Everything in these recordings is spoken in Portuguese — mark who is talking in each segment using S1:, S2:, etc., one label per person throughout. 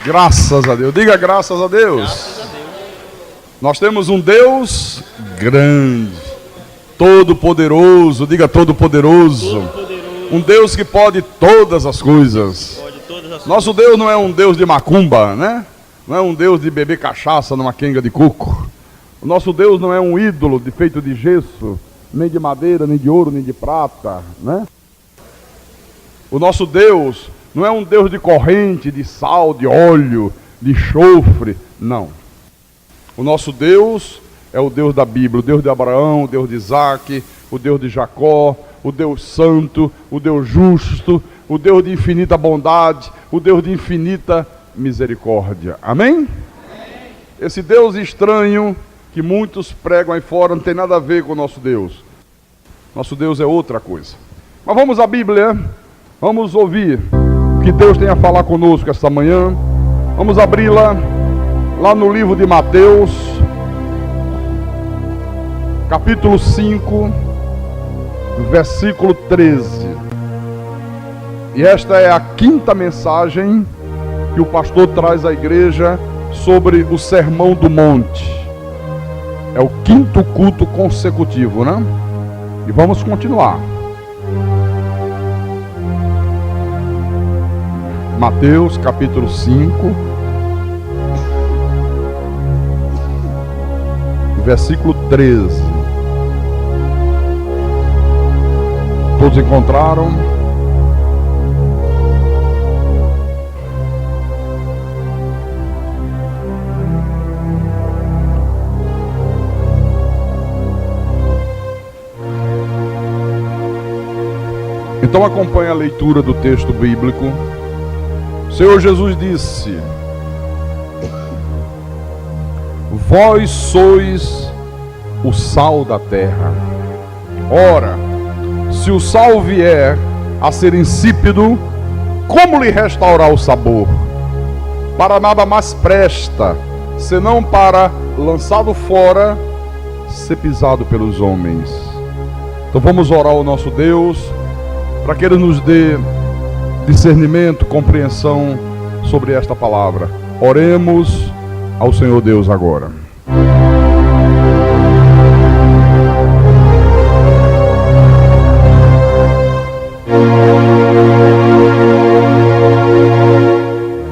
S1: Graças a Deus. Diga graças a Deus.
S2: Graças a Deus.
S1: Nós temos um Deus grande, todo-poderoso. Diga todo-poderoso. Um Deus que pode todas as coisas. Nosso Deus não é um Deus de macumba, né? Não é um Deus de beber cachaça numa quenga de coco. O nosso Deus não é um ídolo feito de gesso, nem de madeira, nem de ouro, nem de prata, né? O nosso Deus não é um Deus de corrente, de sal, de óleo, de enxofre, não. O nosso Deus é o Deus da Bíblia, o Deus de Abraão, o Deus de Isaac, o Deus de Jacó, o Deus santo, o Deus justo, o Deus de infinita bondade, o Deus de infinita misericórdia. Amém? Amém? Esse Deus estranho que muitos pregam aí fora não tem nada a ver com o nosso Deus. Nosso Deus é outra coisa. Mas vamos à Bíblia, vamos ouvir o que Deus tem a falar conosco esta manhã. Vamos abri-la lá no livro de Mateus, capítulo 5, versículo 13. E esta é a quinta mensagem que o pastor traz à igreja sobre o Sermão do Monte. É o quinto culto consecutivo, né? E vamos continuar. Mateus capítulo 5, versículo 13. Todos encontraram? Então acompanhe a leitura do texto bíblico. O Senhor Jesus disse: vós sois o sal da terra. Ora, se o sal vier a ser insípido, como lhe restaurar o sabor? Para nada mais presta, senão para, lançado fora, ser pisado pelos homens. Então vamos orar ao nosso Deus, para que Ele nos dê discernimento, compreensão sobre esta palavra. Oremos ao Senhor Deus agora.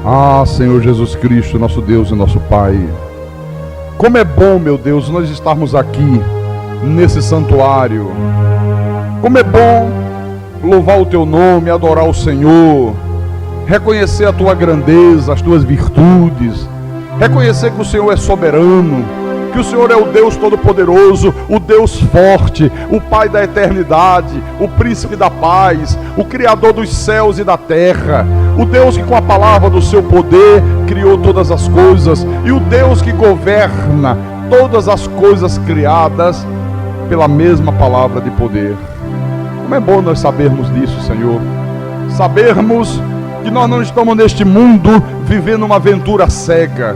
S1: Ah, Senhor Jesus Cristo, nosso Deus e nosso Pai, como é bom, meu Deus, nós estarmos aqui nesse santuário. Como é bom louvar o Teu nome, adorar o Senhor, reconhecer a Tua grandeza, as Tuas virtudes, reconhecer que o Senhor é soberano, que o Senhor é o Deus todo-poderoso, o Deus forte, o Pai da eternidade, o Príncipe da paz, o Criador dos céus e da terra, o Deus que com a palavra do seu poder criou todas as coisas, e o Deus que governa todas as coisas criadas pela mesma palavra de poder. Como é bom nós sabermos disso, Senhor. Sabermos que nós não estamos neste mundo vivendo uma aventura cega.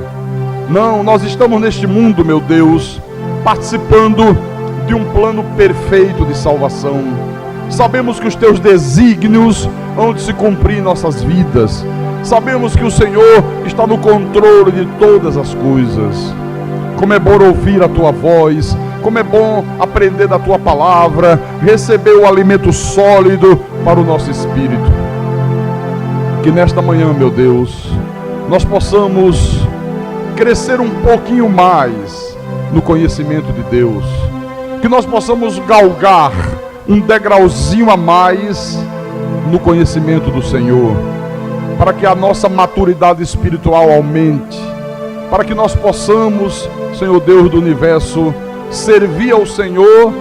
S1: Não, nós estamos neste mundo, meu Deus, participando de um plano perfeito de salvação. Sabemos que os Teus desígnios vão se cumprir em nossas vidas. Sabemos que o Senhor está no controle de todas as coisas. Como é bom ouvir a Tua voz, como é bom aprender da Tua palavra, receber o alimento sólido para o nosso espírito. Que nesta manhã, meu Deus, nós possamos crescer um pouquinho mais no conhecimento de Deus. Que nós possamos galgar um degrauzinho a mais no conhecimento do Senhor, para que a nossa maturidade espiritual aumente, para que nós possamos, Senhor Deus do universo, servir ao Senhor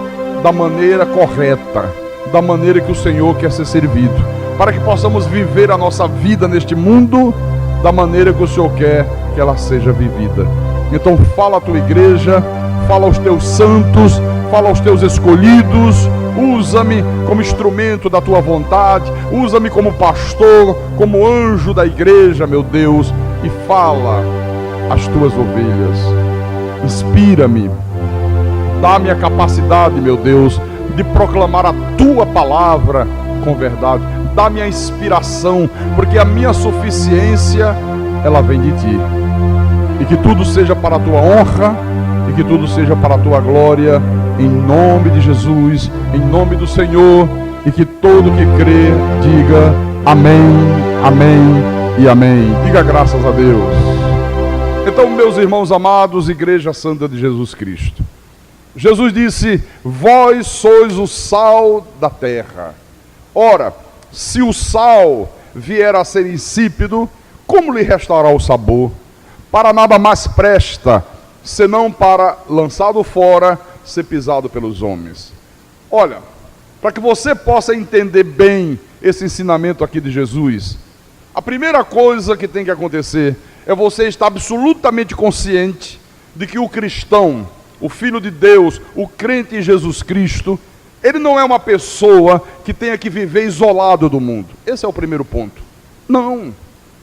S1: da maneira correta, da maneira que o Senhor quer ser servido, para que possamos viver a nossa vida neste mundo da maneira que o Senhor quer que ela seja vivida. Então fala à tua igreja, fala aos teus santos, fala aos teus escolhidos, usa-me como instrumento da tua vontade, usa-me como pastor, como anjo da igreja, meu Deus, e fala às tuas ovelhas. Inspira-me, dá-me a capacidade, meu Deus, de proclamar a tua palavra com verdade. Dá-me a inspiração, porque a minha suficiência ela vem de ti. E que tudo seja para a tua honra, e que tudo seja para a tua glória, em nome de Jesus, em nome do Senhor, e que todo que crê diga amém, amém e amém. Diga graças a Deus. Então, meus irmãos amados, Igreja Santa de Jesus Cristo, Jesus disse: vós sois o sal da terra. Ora, se o sal vier a ser insípido, como lhe restará o sabor? Para nada mais presta, senão para, lançado fora, ser pisado pelos homens. Olha, para que você possa entender bem esse ensinamento aqui de Jesus, a primeira coisa que tem que acontecer é você estar absolutamente consciente de que o cristão, o Filho de Deus, o crente em Jesus Cristo, ele não é uma pessoa que tenha que viver isolado do mundo. Esse é o primeiro ponto. Não.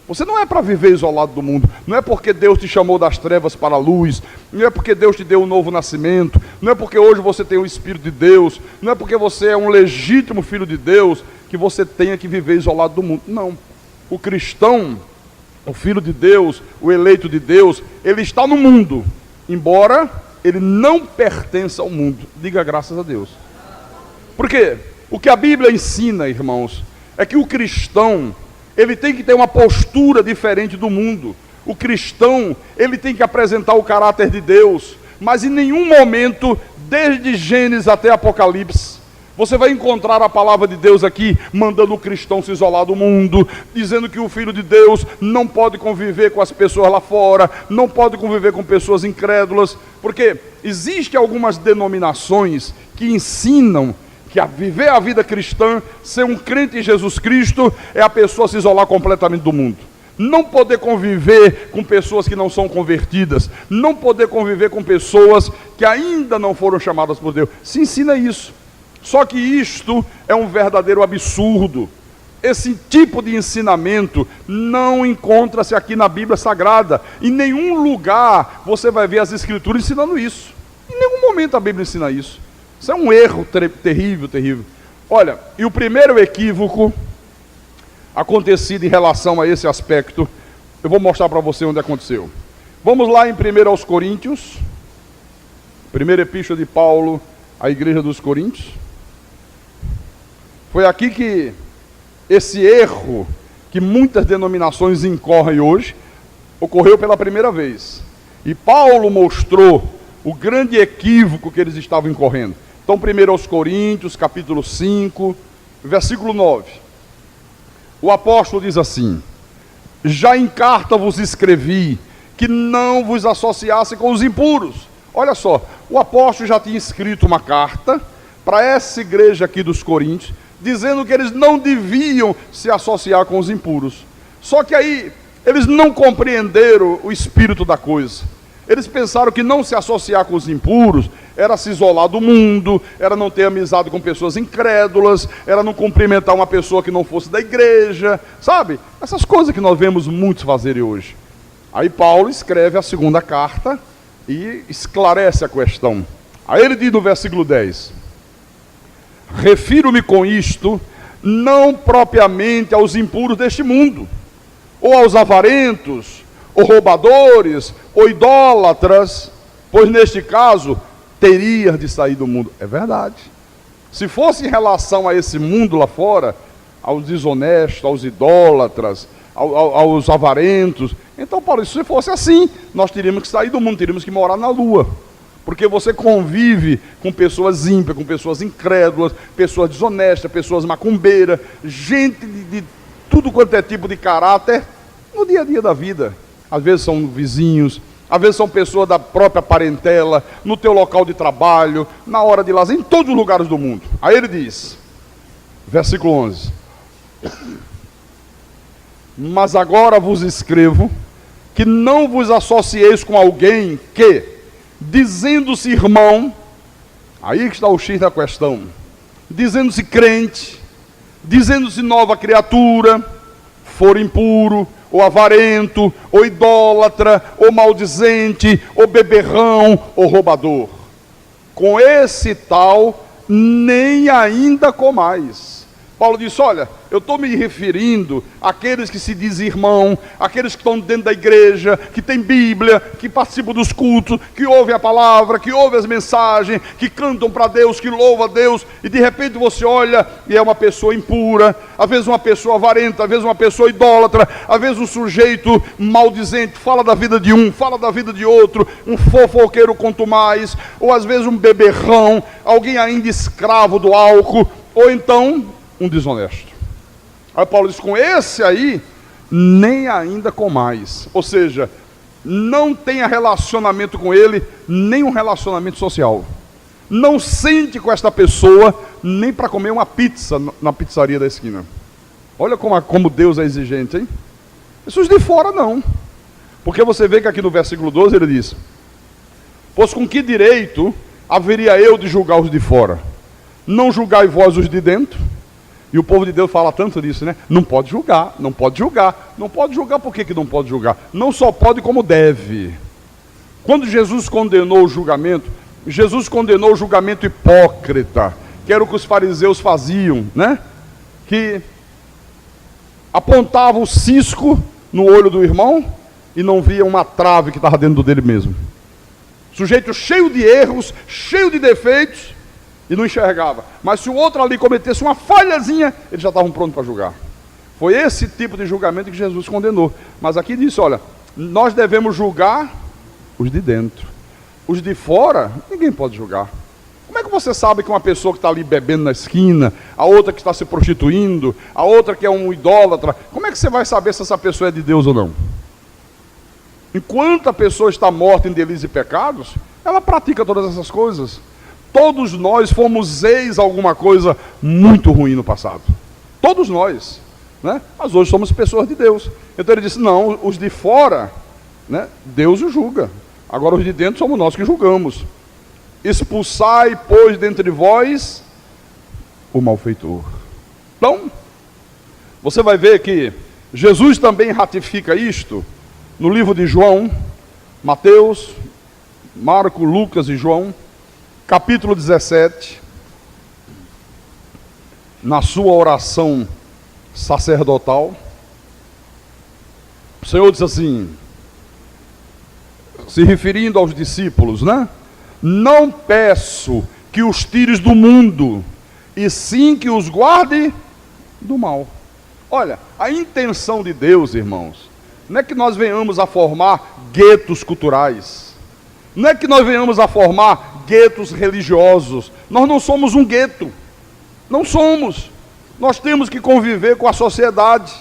S1: Você não é para viver isolado do mundo. Não é porque Deus te chamou das trevas para a luz. Não é porque Deus te deu um novo nascimento. Não é porque hoje você tem o Espírito de Deus. Não é porque você é um legítimo filho de Deus que você tenha que viver isolado do mundo. Não. O cristão, o filho de Deus, o eleito de Deus, ele está no mundo, embora ele não pertença ao mundo. Diga graças a Deus. Por quê? O que a Bíblia ensina, irmãos, é que o cristão, ele tem que ter uma postura diferente do mundo. O cristão, ele tem que apresentar o caráter de Deus, mas em nenhum momento, desde Gênesis até Apocalipse, você vai encontrar a palavra de Deus aqui, mandando o cristão se isolar do mundo, dizendo que o Filho de Deus não pode conviver com as pessoas lá fora, não pode conviver com pessoas incrédulas, porque existem algumas denominações que ensinam que a viver a vida cristã, ser um crente em Jesus Cristo, é a pessoa se isolar completamente do mundo. Não poder conviver com pessoas que não são convertidas, não poder conviver com pessoas que ainda não foram chamadas por Deus. Se ensina isso. Só que isto é um verdadeiro absurdo. Esse tipo de ensinamento não encontra-se aqui na Bíblia Sagrada. Em nenhum lugar você vai ver as Escrituras ensinando isso. Em nenhum momento a Bíblia ensina isso. Isso é um erro terrível, terrível. Olha, e o primeiro equívoco acontecido em relação a esse aspecto, eu vou mostrar para você onde aconteceu. Vamos lá em 1 Coríntios, primeira epístola de Paulo à igreja dos Coríntios. Foi aqui que esse erro, que muitas denominações incorrem hoje, ocorreu pela primeira vez. E Paulo mostrou o grande equívoco que eles estavam incorrendo. Então, 1 Coríntios, capítulo 5, versículo 9. O apóstolo diz assim: já em carta vos escrevi que não vos associasse com os impuros. Olha só, o apóstolo já tinha escrito uma carta para essa igreja aqui dos Coríntios, dizendo que eles não deviam se associar com os impuros. Só que aí, eles não compreenderam o espírito da coisa. Eles pensaram que não se associar com os impuros era se isolar do mundo, era não ter amizade com pessoas incrédulas, era não cumprimentar uma pessoa que não fosse da igreja, sabe? Essas coisas que nós vemos muitos fazerem hoje. Aí Paulo escreve a segunda carta e esclarece a questão. Aí ele diz no versículo 10: refiro-me com isto não propriamente aos impuros deste mundo, ou aos avarentos, ou roubadores, ou idólatras, pois neste caso teria de sair do mundo. É verdade. Se fosse em relação a esse mundo lá fora, aos desonestos, aos idólatras, aos avarentos, então, Paulo, se fosse assim, nós teríamos que sair do mundo, teríamos que morar na lua. Porque você convive com pessoas ímpias, com pessoas incrédulas, pessoas desonestas, pessoas macumbeiras, gente de tudo quanto é tipo de caráter no dia a dia da vida. Às vezes são vizinhos, às vezes são pessoas da própria parentela, no teu local de trabalho, na hora de lazer, em todos os lugares do mundo. Aí ele diz, versículo 11: mas agora vos escrevo que não vos associeis com alguém que, dizendo-se irmão, aí que está o X da questão, dizendo-se crente, dizendo-se nova criatura, for impuro, ou avarento, ou idólatra, ou maldizente, ou beberrão, ou roubador. Com esse tal, nem ainda comais, Paulo disse, olha, eu estou me referindo àqueles que se dizem irmão, àqueles que estão dentro da igreja, que têm Bíblia, que participam dos cultos, que ouvem a palavra, que ouvem as mensagens, que cantam para Deus, que louvam a Deus, e de repente você olha e é uma pessoa impura, às vezes uma pessoa avarenta, às vezes uma pessoa idólatra, às vezes um sujeito maldizente, fala da vida de um, fala da vida de outro, um fofoqueiro quanto mais, ou às vezes um beberrão, alguém ainda escravo do álcool, ou então um desonesto. Aí Paulo diz, com esse aí, nem ainda com mais. Ou seja, não tenha relacionamento com ele, nem um relacionamento social. Não sente com esta pessoa, nem para comer uma pizza na pizzaria da esquina. Olha como Deus é exigente, hein? Isso de fora não. Porque você vê que aqui no versículo 12 ele diz, pois com que direito haveria eu de julgar os de fora? Não julgai vós os de dentro? E o povo de Deus fala tanto disso, né? Não pode julgar, não pode julgar. Não pode julgar, por que não pode julgar? Não só pode, como deve. Quando Jesus condenou o julgamento, Jesus condenou o julgamento hipócrita, que era o que os fariseus faziam, né? Que apontavam o cisco no olho do irmão e não via uma trave que estava dentro dele mesmo. Sujeito cheio de erros, cheio de defeitos, e não enxergava. Mas se o outro ali cometesse uma falhazinha, eles já estavam prontos para julgar. Foi esse tipo de julgamento que Jesus condenou. Mas aqui disse, olha, nós devemos julgar os de dentro. Os de fora, ninguém pode julgar. Como é que você sabe que uma pessoa que está ali bebendo na esquina, a outra que está se prostituindo, a outra que é um idólatra, como é que você vai saber se essa pessoa é de Deus ou não? Enquanto a pessoa está morta em delitos e pecados, ela pratica todas essas coisas. Todos nós fomos ex alguma coisa muito ruim no passado. Todos nós, né? Mas hoje somos pessoas de Deus. Então ele disse, não, os de fora, né, Deus os julga. Agora os de dentro somos nós que julgamos. Expulsai, pois, dentre vós o malfeitor. Então, você vai ver que Jesus também ratifica isto no livro de João, Mateus, Marcos, Lucas e João, capítulo 17, na sua oração sacerdotal, o Senhor diz assim, se referindo aos discípulos, né? Não peço que os tires do mundo, e sim que os guarde do mal. Olha, a intenção de Deus, irmãos, não é que nós venhamos a formar guetos culturais, não é que nós venhamos a formar guetos religiosos. Nós não somos um gueto, não somos. Nós temos que conviver com a sociedade.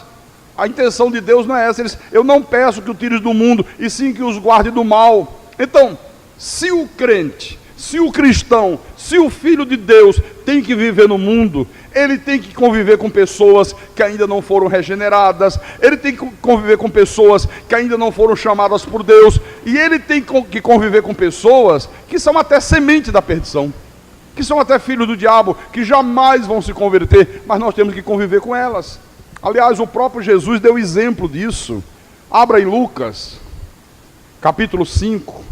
S1: A intenção de Deus não é essa. Eu não peço que o tires do mundo, e sim que os guarde do mal. Então, se o crente, se o cristão, se o filho de Deus tem que viver no mundo, ele tem que conviver com pessoas que ainda não foram regeneradas, ele tem que conviver com pessoas que ainda não foram chamadas por Deus, e ele tem que conviver com pessoas que são até semente da perdição, que são até filhos do diabo, que jamais vão se converter, mas nós temos que conviver com elas. Aliás, o próprio Jesus deu exemplo disso. Abra em Lucas, capítulo 5,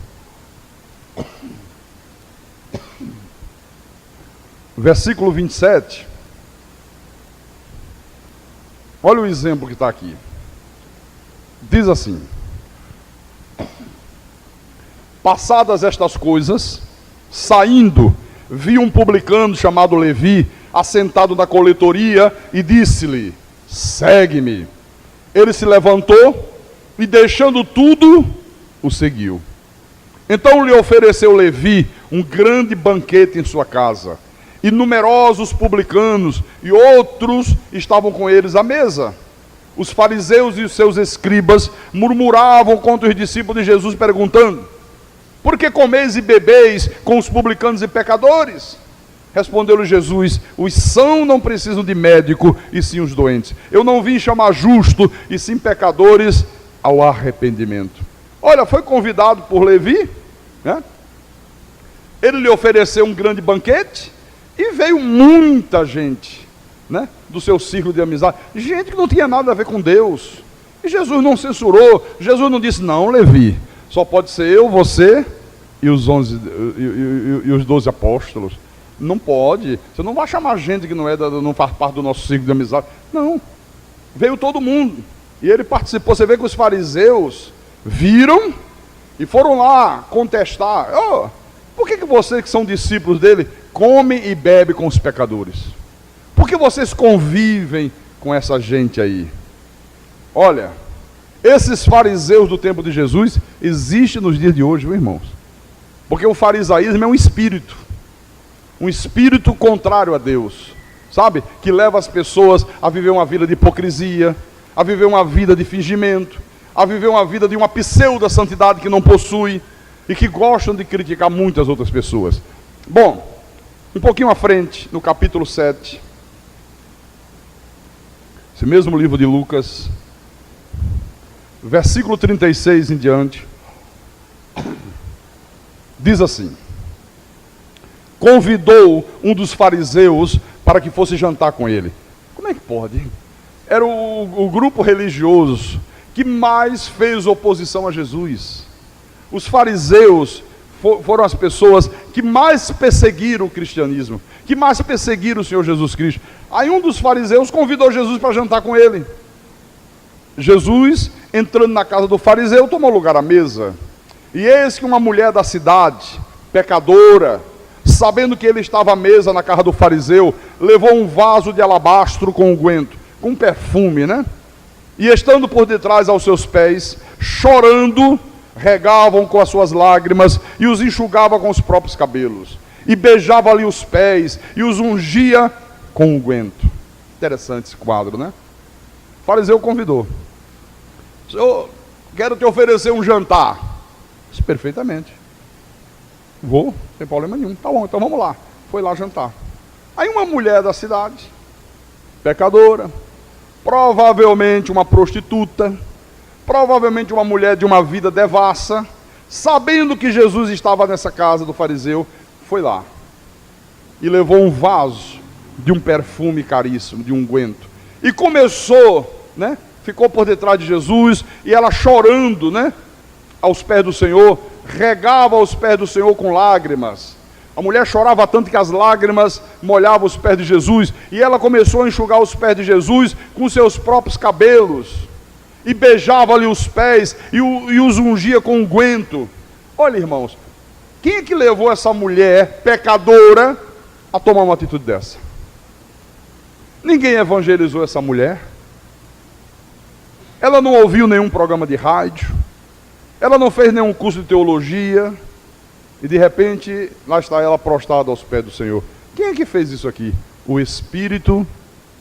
S1: versículo 27. Olha o exemplo que está aqui. Diz assim: passadas estas coisas, saindo, vi um publicano chamado Levi, assentado na coletoria, e disse-lhe: segue-me. Ele se levantou e, deixando tudo, o seguiu. Então lhe ofereceu Levi um grande banquete em sua casa, e numerosos publicanos e outros estavam com eles à mesa. Os fariseus e os seus escribas murmuravam contra os discípulos de Jesus, perguntando: por que comeis e bebeis com os publicanos e pecadores? Respondeu-lhe Jesus: os sãos não precisam de médico, e sim os doentes. Eu não vim chamar justo, e sim pecadores ao arrependimento. Olha, foi convidado por Levi, né? Ele lhe ofereceu um grande banquete, e veio muita gente, né, do seu círculo de amizade, gente que não tinha nada a ver com Deus. E Jesus não censurou, Jesus não disse: não, Levi, só pode ser eu, você e os 12 apóstolos. Não pode. Você não vai chamar gente que não faz parte do nosso ciclo de amizade. Não. Veio todo mundo. E ele participou. Você vê que os fariseus viram e foram lá contestar. Oh, por que vocês que são discípulos dele comem e bebem com os pecadores? Por que vocês convivem com essa gente aí? Olha, esses fariseus do tempo de Jesus existem nos dias de hoje, meus irmãos. Porque o farisaísmo é um espírito contrário a Deus, sabe? Que leva as pessoas a viver uma vida de hipocrisia, a viver uma vida de fingimento, a viver uma vida de uma pseudo-santidade que não possui e que gostam de criticar muitas outras pessoas. Bom, um pouquinho à frente, no capítulo 7, esse mesmo livro de Lucas, versículo 36 em diante, diz assim: convidou um dos fariseus para que fosse jantar com ele. Como é que pode? Era o grupo religioso que mais fez oposição a Jesus. Os fariseus foram as pessoas que mais perseguiram o cristianismo, que mais perseguiram o Senhor Jesus Cristo. Aí um dos fariseus convidou Jesus para jantar com ele. Jesus, entrando na casa do fariseu, tomou lugar à mesa. E eis que uma mulher da cidade, pecadora, sabendo que ele estava à mesa na casa do fariseu, levou um vaso de alabastro com unguento, com perfume, né? E estando por detrás aos seus pés, chorando, regavam com as suas lágrimas e os enxugava com os próprios cabelos. E beijava-lhe os pés e os ungia com unguento. Interessante esse quadro, né? O fariseu convidou. Senhor, quero te oferecer um jantar. Disse, perfeitamente. Vou, sem problema nenhum. Tá bom, então vamos lá. Foi lá jantar. Aí uma mulher da cidade, pecadora, provavelmente uma prostituta, provavelmente uma mulher de uma vida devassa, sabendo que Jesus estava nessa casa do fariseu, foi lá e levou um vaso de um perfume caríssimo, de unguento, e começou, né? Ficou por detrás de Jesus, e ela chorando, né? Aos pés do Senhor, regava aos pés do Senhor com lágrimas. A mulher chorava tanto que as lágrimas molhavam os pés de Jesus, e ela começou a enxugar os pés de Jesus com seus próprios cabelos, e beijava-lhe os pés, e os ungia com unguento. Olha, irmãos, quem é que levou essa mulher pecadora a tomar uma atitude dessa? Ninguém evangelizou essa mulher. Ela não ouviu nenhum programa de rádio, ela não fez nenhum curso de teologia, e de repente, lá está ela prostrada aos pés do Senhor. Quem é que fez isso aqui? O Espírito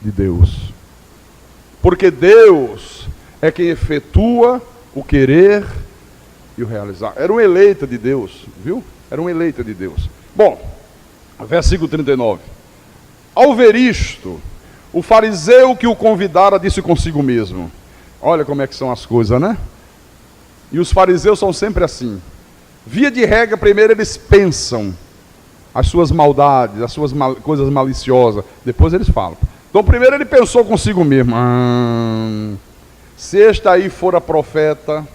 S1: de Deus. Porque Deus é quem efetua o querer e o realizar. Era uma eleita de Deus, viu? Era uma eleita de Deus. Bom, versículo 39. Ao ver isto, o fariseu que o convidara disse consigo mesmo. Olha como é que são as coisas, né? E os fariseus são sempre assim. Via de regra, primeiro eles pensam as suas maldades, as suas coisas maliciosas. Depois eles falam. Então primeiro ele pensou consigo mesmo. Se este aí fora profeta...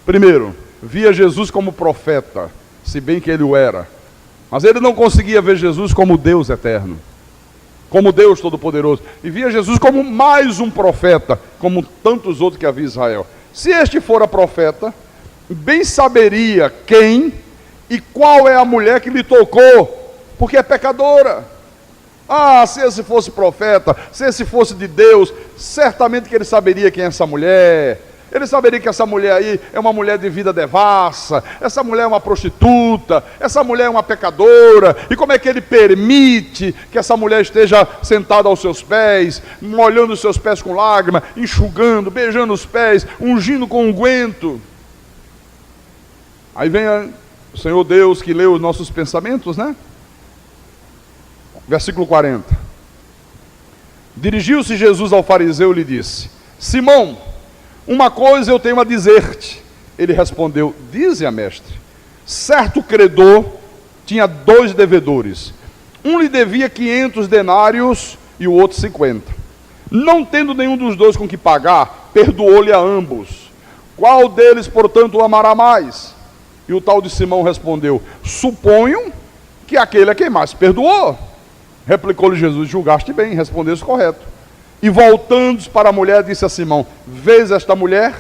S1: Primeiro, via Jesus como profeta, se bem que ele o era. Mas ele não conseguia ver Jesus como Deus eterno, como Deus Todo-Poderoso. E via Jesus como mais um profeta, como tantos outros que havia em Israel. Se este fora profeta, bem saberia quem e qual é a mulher que lhe tocou, porque é pecadora. Se esse fosse profeta, se esse fosse de Deus, certamente que ele saberia quem é essa mulher. Ele saberia que essa mulher aí é uma mulher de vida devassa, essa mulher é uma prostituta, essa mulher é uma pecadora, e como é que ele permite que essa mulher esteja sentada aos seus pés, molhando os seus pés com lágrima, enxugando, beijando os pés, ungindo com unguento? Aí vem o Senhor Deus que lê os nossos pensamentos, né? Versículo 40. Dirigiu-se Jesus ao fariseu e lhe disse: Simão, uma coisa eu tenho a dizer-te. Ele respondeu: dize-a, mestre. Certo credor tinha 2 devedores. Um lhe devia 500 denários e o outro 50. Não tendo nenhum dos dois com que pagar, perdoou-lhe a ambos. Qual deles, portanto, o amará mais? E o tal de Simão respondeu: suponho que aquele a quem mais perdoou. Replicou-lhe Jesus: julgaste bem, respondeste correto. E voltando para a mulher, disse a Simão: vês esta mulher?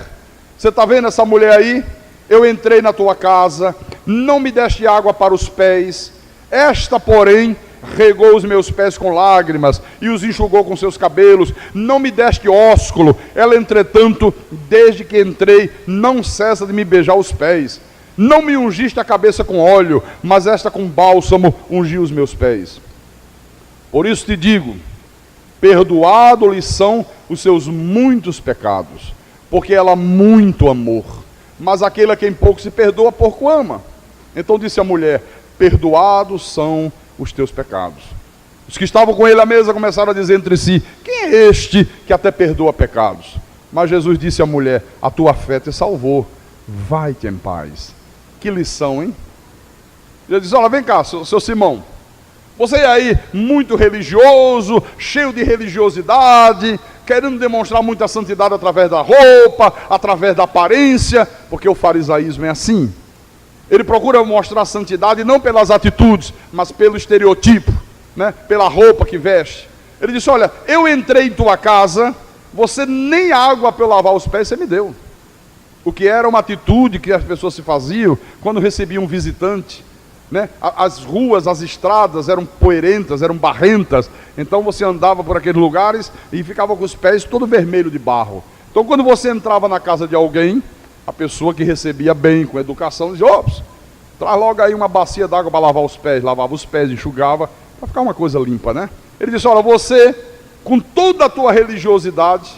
S1: Você está vendo essa mulher aí? Eu entrei na tua casa, não me deste água para os pés. Esta, porém, regou os meus pés com lágrimas e os enxugou com seus cabelos. Não me deste ósculo. Ela, entretanto, desde que entrei, não cessa de me beijar os pés. Não me ungiste a cabeça com óleo, mas esta com bálsamo ungiu os meus pés. Por isso te digo, perdoado lhe são os seus muitos pecados, porque ela muito amou. Mas aquele a quem pouco se perdoa, pouco ama. Então disse a mulher: perdoados são os teus pecados. Os que estavam com ele à mesa começaram a dizer entre si: quem é este que até perdoa pecados? Mas Jesus disse à mulher: a tua fé te salvou, vai-te em paz. Que lição, hein? Ele diz: olha, vem cá, seu Simão, você é aí muito religioso, cheio de religiosidade, querendo demonstrar muita santidade através da roupa, através da aparência, porque o farisaísmo é assim. Ele procura mostrar santidade não pelas atitudes, mas pelo estereotipo, né? Pela roupa que veste. Ele disse: olha, eu entrei em tua casa, você nem água para eu lavar os pés você me deu. O que era uma atitude que as pessoas se faziam quando recebiam um visitante, né? As ruas, as estradas eram poeirentas, eram barrentas, então você andava por aqueles lugares e ficava com os pés todo vermelho de barro. Então quando você entrava na casa de alguém, a pessoa que recebia bem, com educação, dizia: ops, traz logo aí uma bacia d'água para lavar os pés. Lavava os pés, enxugava, para ficar uma coisa limpa, né? Ele disse: olha, você, com toda a tua religiosidade,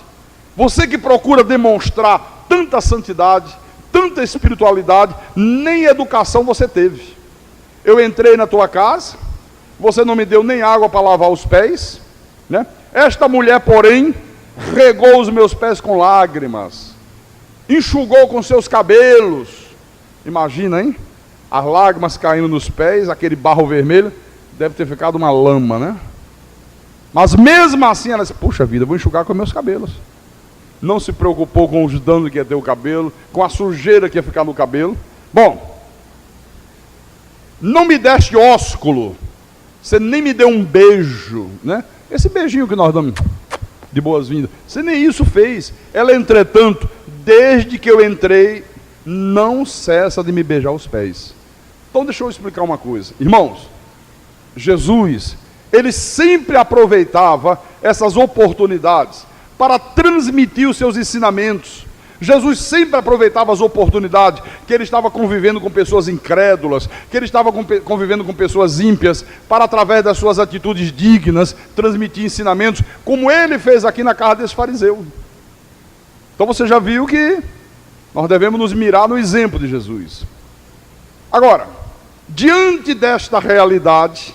S1: você que procura demonstrar tanta santidade, tanta espiritualidade, nem educação você teve. Eu entrei na tua casa, você não me deu nem água para lavar os pés, né? Esta mulher, porém, regou os meus pés com lágrimas, enxugou com seus cabelos. Imagina, hein? As lágrimas caindo nos pés, aquele barro vermelho, deve ter ficado uma lama, né? Mas mesmo assim ela disse: puxa vida, vou enxugar com meus cabelos. Não se preocupou com os danos que ia ter o cabelo, com a sujeira que ia ficar no cabelo. Bom, não me deste ósculo, você nem me deu um beijo, né? Esse beijinho que nós damos de boas-vindas, você nem isso fez. Ela, entretanto, desde que eu entrei, não cessa de me beijar os pés. Então deixa eu explicar uma coisa. Irmãos, Jesus, ele sempre aproveitava essas oportunidades para transmitir os seus ensinamentos. Jesus sempre aproveitava as oportunidades que ele estava convivendo com pessoas incrédulas, que ele estava convivendo com pessoas ímpias, para, através das suas atitudes dignas, transmitir ensinamentos, como ele fez aqui na casa desse fariseu. Então você já viu que nós devemos nos mirar no exemplo de Jesus. Agora, diante desta realidade,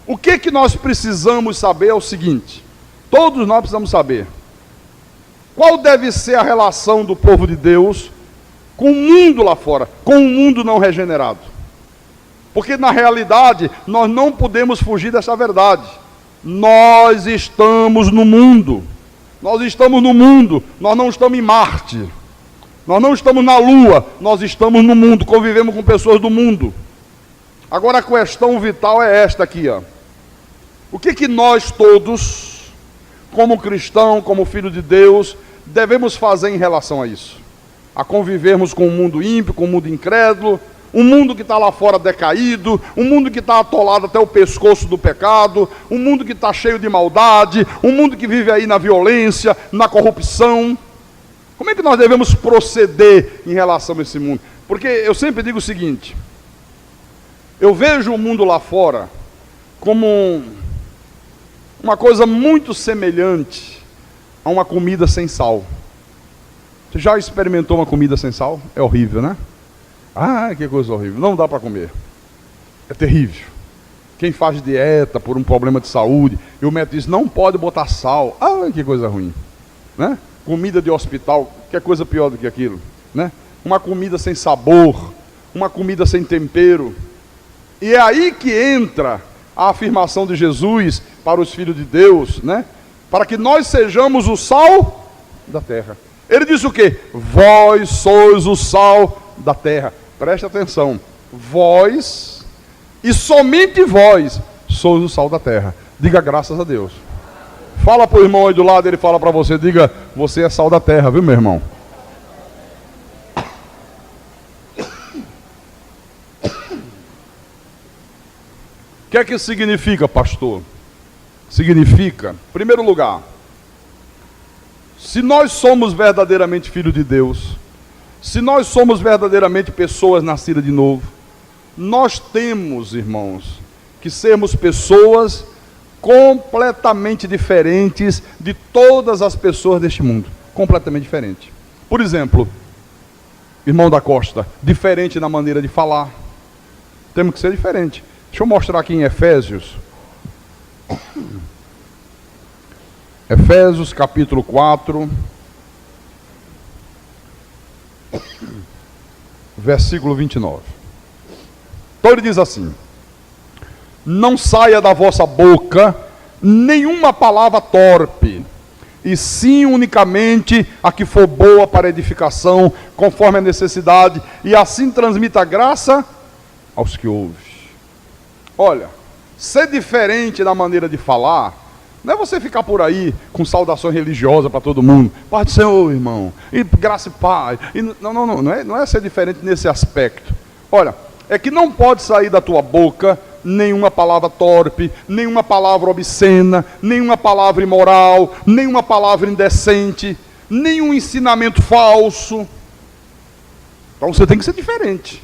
S1: o que nós precisamos saber é o seguinte: todos nós precisamos saber qual deve ser a relação do povo de Deus com o mundo lá fora, com o mundo não regenerado. Porque na realidade nós não podemos fugir dessa verdade. Nós estamos no mundo. Nós estamos no mundo, nós não estamos em Marte. Nós não estamos na Lua, nós estamos no mundo, convivemos com pessoas do mundo. Agora a questão vital é esta aqui, ó. O que nós todos, como cristão, como filho de Deus, devemos fazer em relação a isso? A convivermos com o mundo ímpio, com o mundo incrédulo, um mundo que está lá fora decaído, um mundo que está atolado até o pescoço do pecado, um mundo que está cheio de maldade, um mundo que vive aí na violência, na corrupção. Como é que nós devemos proceder em relação a esse mundo? Porque eu sempre digo o seguinte: eu vejo o mundo lá fora como uma coisa muito semelhante a uma comida sem sal. Você já experimentou uma comida sem sal? É horrível, né? Ah, que coisa horrível, não dá para comer. É terrível. Quem faz dieta por um problema de saúde, e o médico diz: não pode botar sal. Ah, que coisa ruim, né? Comida de hospital, que é coisa pior do que aquilo, né? Uma comida sem sabor, uma comida sem tempero. E é aí que entra a afirmação de Jesus para os filhos de Deus, né? Para que nós sejamos o sal da terra. Ele diz o quê? Vós sois o sal da terra. Preste atenção. Vós, e somente vós, Sou o sal da terra. Diga graças a Deus. Fala para o irmão aí do lado, ele fala para você, diga, você é sal da terra, viu, meu irmão? O que é que isso significa, pastor? Significa, em primeiro lugar, se nós somos verdadeiramente filhos de Deus, se nós somos verdadeiramente pessoas nascidas de novo, nós temos, irmãos, que sermos pessoas completamente diferentes de todas as pessoas deste mundo. Completamente diferente. Por exemplo, irmão da Costa, diferente na maneira de falar. Temos que ser diferente. Deixa eu mostrar aqui em Efésios. Efésios capítulo 4. Versículo 29. Então ele diz assim: não saia da vossa boca nenhuma palavra torpe, e sim unicamente a que for boa para edificação, conforme a necessidade, e assim transmita graça aos que ouvem. Olha, ser diferente na maneira de falar, não é você ficar por aí com saudações religiosas para todo mundo. Paz do Senhor, irmão, e graça e paz. E não é ser diferente nesse aspecto. Olha, é que não pode sair da tua boca nenhuma palavra torpe, nenhuma palavra obscena, nenhuma palavra imoral, nenhuma palavra indecente, nenhum ensinamento falso. Então você tem que ser diferente.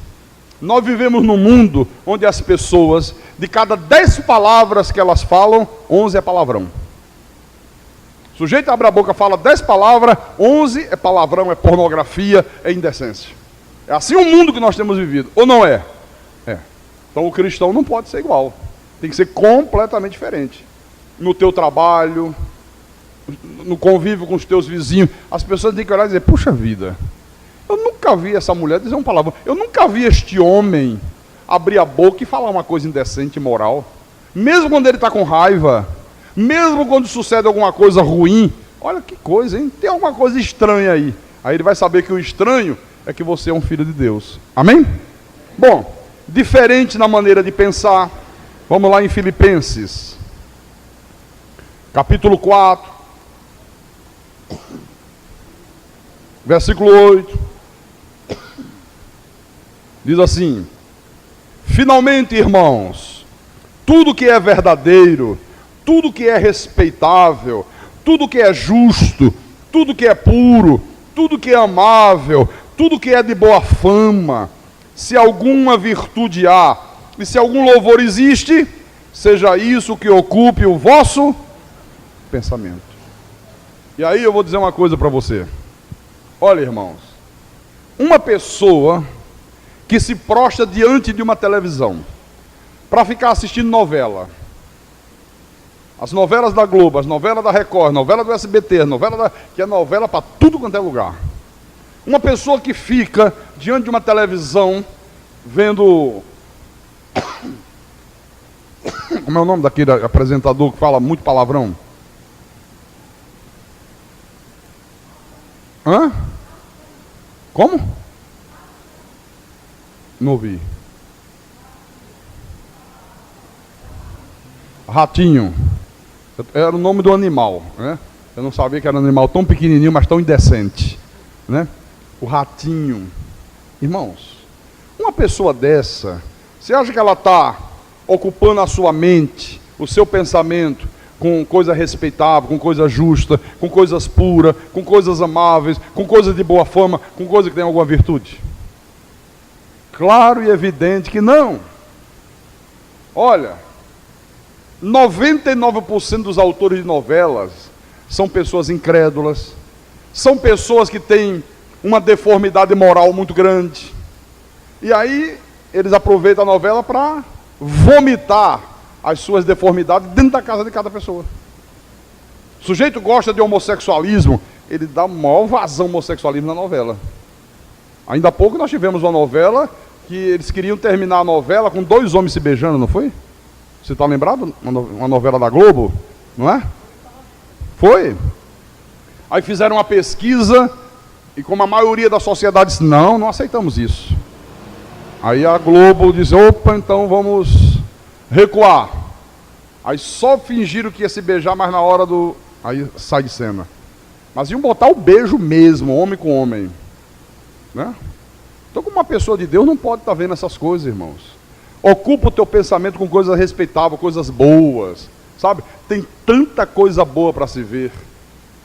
S1: Nós vivemos num mundo onde as pessoas, de cada 10 palavras que elas falam, 11 é palavrão. O sujeito abre a boca, fala 10 palavras, 11 é palavrão, é pornografia, é indecência. É assim o mundo que nós temos vivido, ou não é? É. Então o cristão não pode ser igual. Tem que ser completamente diferente. No teu trabalho, no convívio com os teus vizinhos, as pessoas têm que olhar e dizer, puxa vida, eu nunca vi essa mulher dizer um palavrão. Eu nunca vi este homem abrir a boca e falar uma coisa indecente, imoral. Mesmo quando ele está com raiva, mesmo quando sucede alguma coisa ruim. Olha que coisa, hein? Tem alguma coisa estranha aí. Aí ele vai saber que o estranho é que você é um filho de Deus. Amém? Bom, diferente na maneira de pensar. Vamos lá em Filipenses, capítulo 4, versículo 8. Diz assim: finalmente, irmãos, tudo que é verdadeiro, tudo que é respeitável, tudo que é justo, tudo que é puro, tudo que é amável, tudo que é de boa fama, se alguma virtude há, e se algum louvor existe, seja isso que ocupe o vosso pensamento. E aí eu vou dizer uma coisa para você. Olha, irmãos, uma pessoa que se prostra diante de uma televisão para ficar assistindo novela, as novelas da Globo, as novelas da Record, novela do SBT, que é novela para tudo quanto é lugar. Uma pessoa que fica diante de uma televisão vendo, como é o nome daquele apresentador que fala muito palavrão? Hã? Como? Não ouvi. Ratinho. Era o nome do animal, né? Eu não sabia que era um animal tão pequenininho, mas tão indecente, né? O ratinho. Irmãos, uma pessoa dessa, você acha que ela está ocupando a sua mente, o seu pensamento, com coisa respeitável, com coisa justa, com coisas puras, com coisas amáveis, com coisas de boa fama, com coisa que tem alguma virtude? Claro e evidente que não. Olha, 99% dos autores de novelas são pessoas incrédulas, são pessoas que têm uma deformidade moral muito grande. E aí, eles aproveitam a novela para vomitar as suas deformidades dentro da casa de cada pessoa. O sujeito gosta de homossexualismo, ele dá maior vazão ao homossexualismo na novela. Ainda há pouco nós tivemos uma novela que eles queriam terminar a novela com 2 homens se beijando, não foi? Você está lembrado? Uma novela da Globo, não é? Foi. Aí fizeram uma pesquisa e como a maioria da sociedade disse, não aceitamos isso. Aí a Globo diz, opa, então vamos recuar. Aí só fingiram que ia se beijar, mas na hora do... Aí sai de cena. Mas iam botar o beijo mesmo, homem com homem. Né? Então, como uma pessoa de Deus não pode estar vendo essas coisas, irmãos. Ocupa o teu pensamento com coisas respeitáveis, coisas boas. Sabe? Tem tanta coisa boa para se ver.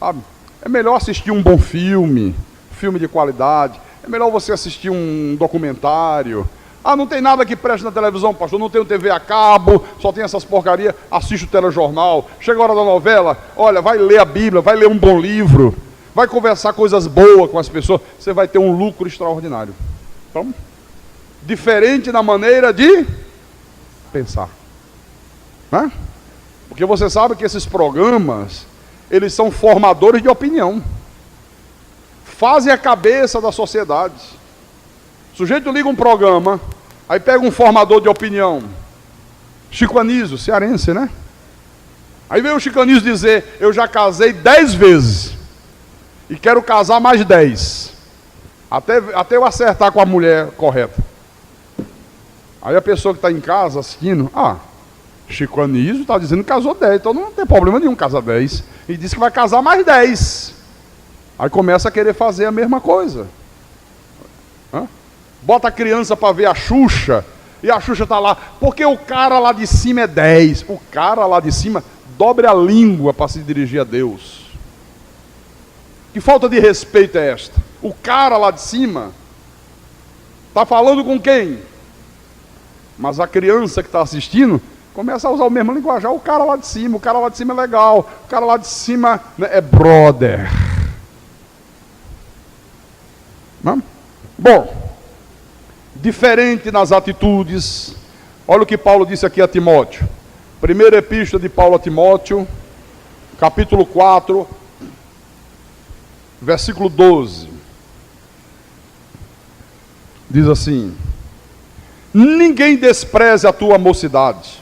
S1: Sabe? É melhor assistir um bom filme, filme de qualidade. É melhor você assistir um documentário. Ah, não tem nada que preste na televisão, pastor, não tenho TV a cabo, só tem essas porcarias, assiste o telejornal. Chega a hora da novela, olha, vai ler a Bíblia, vai ler um bom livro, vai conversar coisas boas com as pessoas, você vai ter um lucro extraordinário. Então, diferente na maneira de pensar. Né? Porque você sabe que esses programas, eles são formadores de opinião. Fazem a cabeça da sociedade. O sujeito liga um programa, aí pega um formador de opinião, Chico Anísio, cearense, né? Aí vem o Chico Anísio dizer, eu já casei 10 vezes, e quero casar mais 10, até eu acertar com a mulher correta. Aí a pessoa que está em casa assistindo, Chico Anísio está dizendo que casou 10, então não tem problema nenhum casar 10, e diz que vai casar mais 10. Aí começa a querer fazer a mesma coisa. Bota a criança para ver a Xuxa, e a Xuxa está lá, porque o cara lá de cima é 10. O cara lá de cima dobre a língua para se dirigir a Deus. Que falta de respeito é esta? O cara lá de cima está falando com quem? Mas a criança que está assistindo começa a usar o mesmo linguajar. O cara lá de cima é legal, o cara lá de cima, né, é brother. Não? Bom, diferente nas atitudes. Olha o que Paulo disse aqui a Timóteo. Primeira epístola de Paulo a Timóteo, capítulo 4, versículo 12. Diz assim: ninguém despreze a tua mocidade.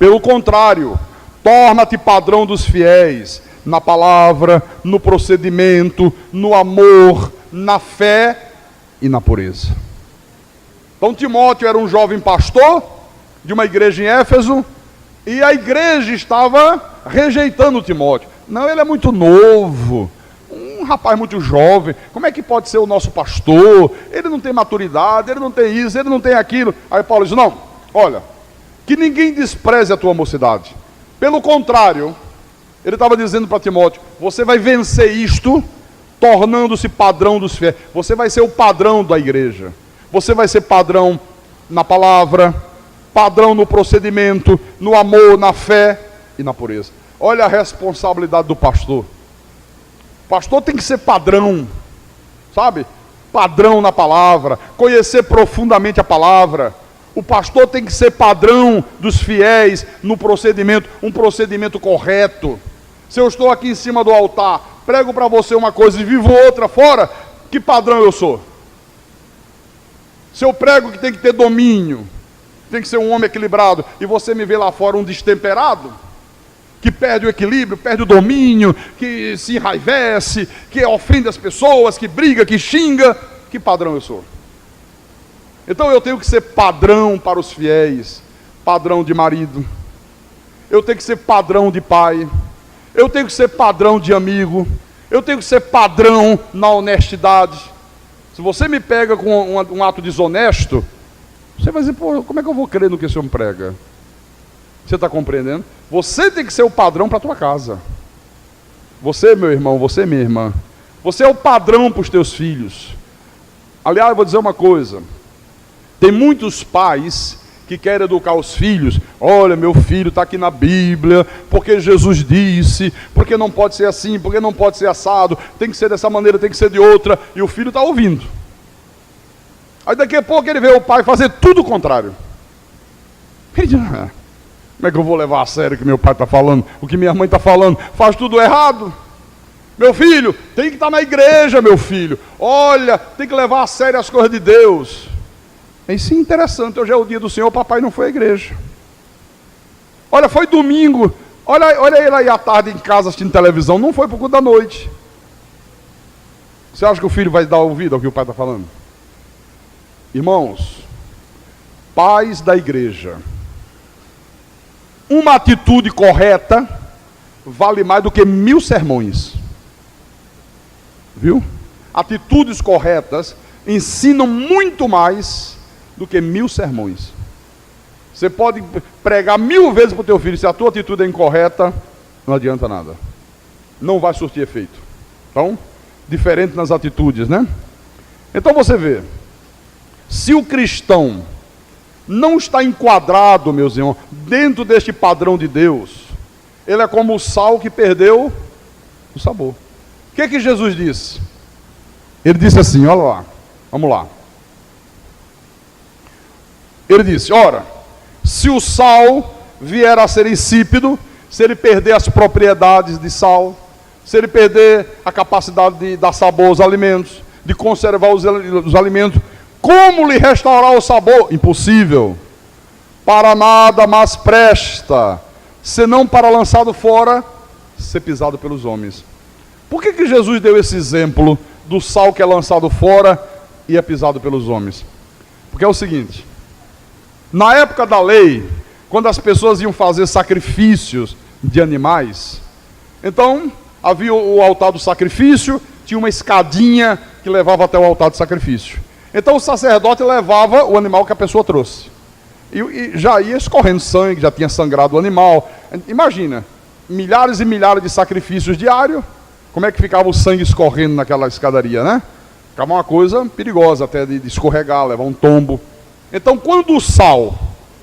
S1: Pelo contrário, torna-te padrão dos fiéis, na palavra, no procedimento, no amor, na fé e na pureza. Então Timóteo era um jovem pastor de uma igreja em Éfeso, e a igreja estava rejeitando Timóteo. Não, ele é muito novo, um rapaz muito jovem, como é que pode ser o nosso pastor? Ele não tem maturidade, ele não tem isso, ele não tem aquilo. Aí Paulo diz, não, olha, que ninguém despreze a tua mocidade. Pelo contrário, ele estava dizendo para Timóteo, você vai vencer isto, tornando-se padrão dos fiéis. Você vai ser o padrão da igreja. Você vai ser padrão na palavra, padrão no procedimento, no amor, na fé e na pureza. Olha a responsabilidade do pastor. O pastor tem que ser padrão, sabe? Padrão na palavra, conhecer profundamente a palavra. O pastor tem que ser padrão dos fiéis no procedimento, um procedimento correto. Se eu estou aqui em cima do altar, prego para você uma coisa e vivo outra fora, que padrão eu sou? Se eu prego que tem que ter domínio, tem que ser um homem equilibrado, e você me vê lá fora um destemperado, que perde o equilíbrio, perde o domínio, que se enraivece, que ofende as pessoas, que briga, que xinga, que padrão eu sou? Então eu tenho que ser padrão para os fiéis, padrão de marido, eu tenho que ser padrão de pai, eu tenho que ser padrão de amigo, eu tenho que ser padrão na honestidade. Se você me pega com um ato desonesto, você vai dizer, pô, como é que eu vou crer no que o senhor me prega? Você está compreendendo? Você tem que ser o padrão para a tua casa. Você, meu irmão, você, minha irmã, você é o padrão para os teus filhos. Aliás, eu vou dizer uma coisa, tem muitos pais que querem educar os filhos. Olha, meu filho está aqui na Bíblia, porque Jesus disse, porque não pode ser assim, porque não pode ser assado, tem que ser dessa maneira, tem que ser de outra, e o filho está ouvindo. Aí daqui a pouco ele vê o pai fazer tudo o contrário. Ele diz, como é que eu vou levar a sério o que meu pai está falando, o que minha mãe está falando, faz tudo errado. Meu filho, tem que estar na igreja, meu filho, olha, tem que levar a sério as coisas de Deus. Isso é interessante, hoje é o dia do Senhor, o papai não foi à igreja. Olha, foi domingo, olha ele aí à tarde em casa assistindo televisão, não foi por conta da noite. Você acha que o filho vai dar ouvido ao que o pai está falando? Irmãos, pais da igreja, uma atitude correta vale mais do que 1000 sermões. Viu? Atitudes corretas ensinam muito mais do que 1000 sermões. Você pode pregar 1000 vezes para o teu filho, se a tua atitude é incorreta, não adianta nada. Não vai surtir efeito. Então, diferente nas atitudes, né? Então você vê, se o cristão não está enquadrado, meus irmãos, dentro deste padrão de Deus, ele é como o sal que perdeu o sabor. O que Jesus disse? Ele disse assim, olha lá, vamos lá. Ele disse, ora, se o sal vier a ser insípido, se ele perder as propriedades de sal, se ele perder a capacidade de dar sabor aos alimentos, de conservar os alimentos, como lhe restaurar o sabor? Impossível. Para nada mais presta, senão para lançado fora, ser pisado pelos homens. Por que Jesus deu esse exemplo do sal que é lançado fora e é pisado pelos homens? Porque é o seguinte, na época da lei, quando as pessoas iam fazer sacrifícios de animais, então havia o altar do sacrifício, tinha uma escadinha que levava até o altar do sacrifício. Então o sacerdote levava o animal que a pessoa trouxe. E já ia escorrendo sangue, já tinha sangrado o animal. Imagina, milhares e milhares de sacrifícios diários, como é que ficava o sangue escorrendo naquela escadaria, né? Ficava uma coisa perigosa até de escorregar, levar um tombo. Então quando o sal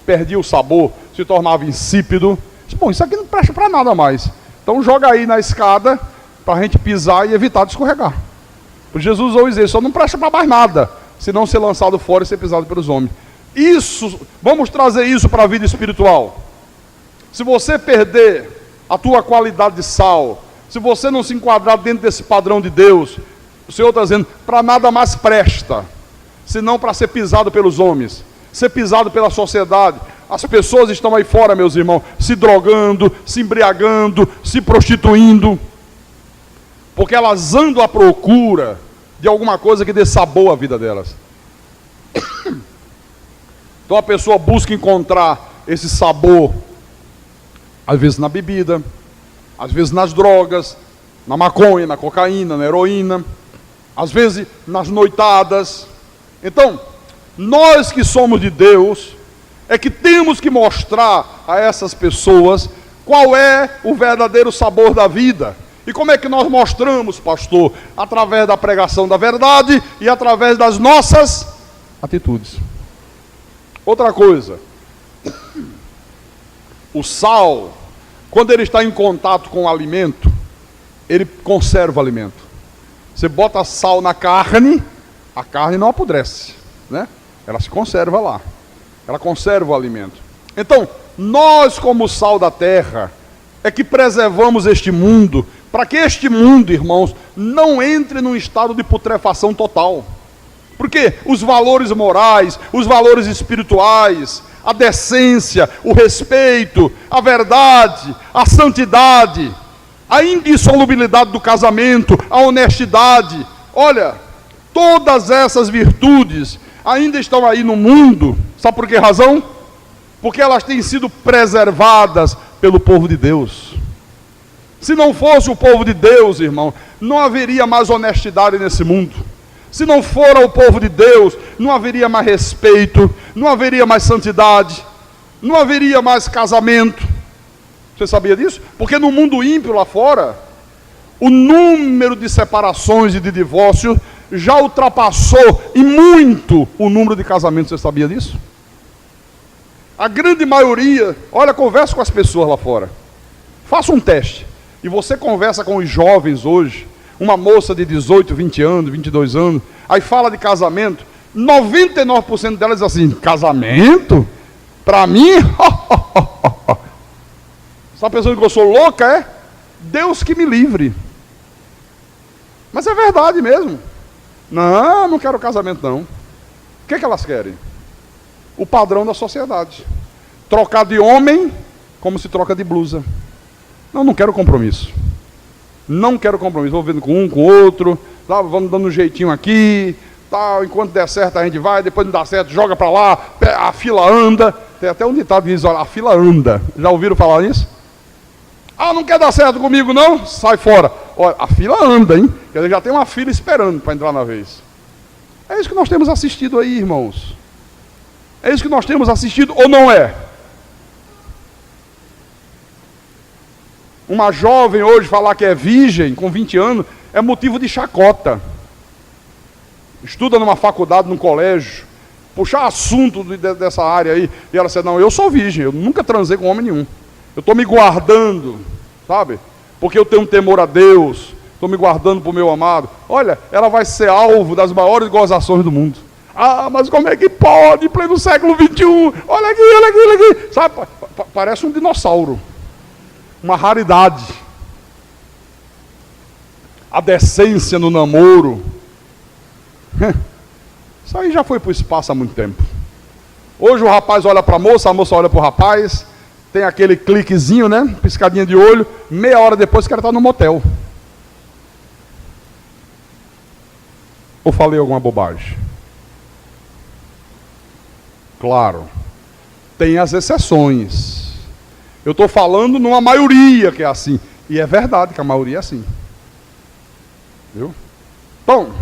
S1: perdia o sabor, se tornava insípido, disse, bom, isso aqui não presta para nada mais. Então joga aí na escada para a gente pisar e evitar de escorregar. Jesus usou isso, só não presta para mais nada, senão ser lançado fora e ser pisado pelos homens. Isso, vamos trazer isso para a vida espiritual. Se você perder a tua qualidade de sal, se você não se enquadrar dentro desse padrão de Deus, o Senhor está dizendo, para nada mais presta, senão para ser pisado pelos homens, ser pisado pela sociedade. As pessoas estão aí fora, meus irmãos, se drogando, se embriagando, se prostituindo, porque elas andam à procura de alguma coisa que dê sabor à vida delas. Então a pessoa busca encontrar esse sabor, às vezes na bebida, às vezes nas drogas, na maconha, na cocaína, na heroína, às vezes nas noitadas. Então, nós que somos de Deus, é que temos que mostrar a essas pessoas qual é o verdadeiro sabor da vida. E como é que nós mostramos, pastor? Através da pregação da verdade e através das nossas atitudes. Outra coisa, o sal, quando ele está em contato com o alimento, ele conserva o alimento. Você bota sal na carne, a carne não apodrece, né? Ela se conserva lá, ela conserva o alimento. Então, nós como sal da terra, é que preservamos este mundo, para que este mundo, irmãos, não entre num estado de putrefação total. Porque os valores morais, os valores espirituais, a decência, o respeito, a verdade, a santidade, a indissolubilidade do casamento, a honestidade, olha, todas essas virtudes ainda estão aí no mundo. Sabe por que razão? Porque elas têm sido preservadas pelo povo de Deus. Se não fosse o povo de Deus, irmão, não haveria mais honestidade nesse mundo. Se não for o povo de Deus, não haveria mais respeito, não haveria mais santidade, não haveria mais casamento. Você sabia disso? Porque no mundo ímpio lá fora, o número de separações e de divórcio já ultrapassou e muito o número de casamentos. Você sabia disso? A grande maioria, olha, conversa com as pessoas lá fora. Faça um teste. E você conversa com os jovens hoje, uma moça de 18, 20 anos, 22 anos, aí fala de casamento, 99% delas diz assim, casamento? Para mim? Está pensando que eu sou louca, é? Deus que me livre. Mas é verdade mesmo. Não, não quero casamento não. O que elas querem? O padrão da sociedade. Trocar de homem como se troca de blusa. Não, não quero compromisso. Não quero compromisso. Vou vendo com um, com outro, tá, vamos dando um jeitinho aqui, tal, enquanto der certo a gente vai, depois não dá certo, joga para lá, a fila anda, Tem até um ditado que diz, olha, a fila anda. Já ouviram falar nisso? Ah, não quer dar certo comigo não? Sai fora. Olha, a fila anda, hein? Quer dizer, já tem uma fila esperando para entrar na vez. É isso que nós temos assistido aí, irmãos. É isso que nós temos assistido ou não é? Uma jovem hoje falar que é virgem, com 20 anos, é motivo de chacota. Estuda numa faculdade, num colégio, puxar assunto dessa área aí, e ela diz, não, eu sou virgem, eu nunca transei com homem nenhum. Eu estou me guardando, sabe? Porque eu tenho um temor a Deus, estou me guardando para o meu amado. Olha, ela vai ser alvo das maiores gozações do mundo. Ah, mas como é que pode, em pleno século XXI? Olha aqui, olha aqui, olha aqui. Sabe, parece um dinossauro. Uma raridade. A decência no namoro. Isso aí já foi para o espaço há muito tempo. Hoje o rapaz olha para a moça olha para o rapaz, tem aquele cliquezinho, né? Piscadinha de olho, meia hora depois o cara está no motel. Ou falei alguma bobagem? Claro, tem as exceções. Eu estou falando numa maioria que é assim. E é verdade que a maioria é assim. Viu? Então,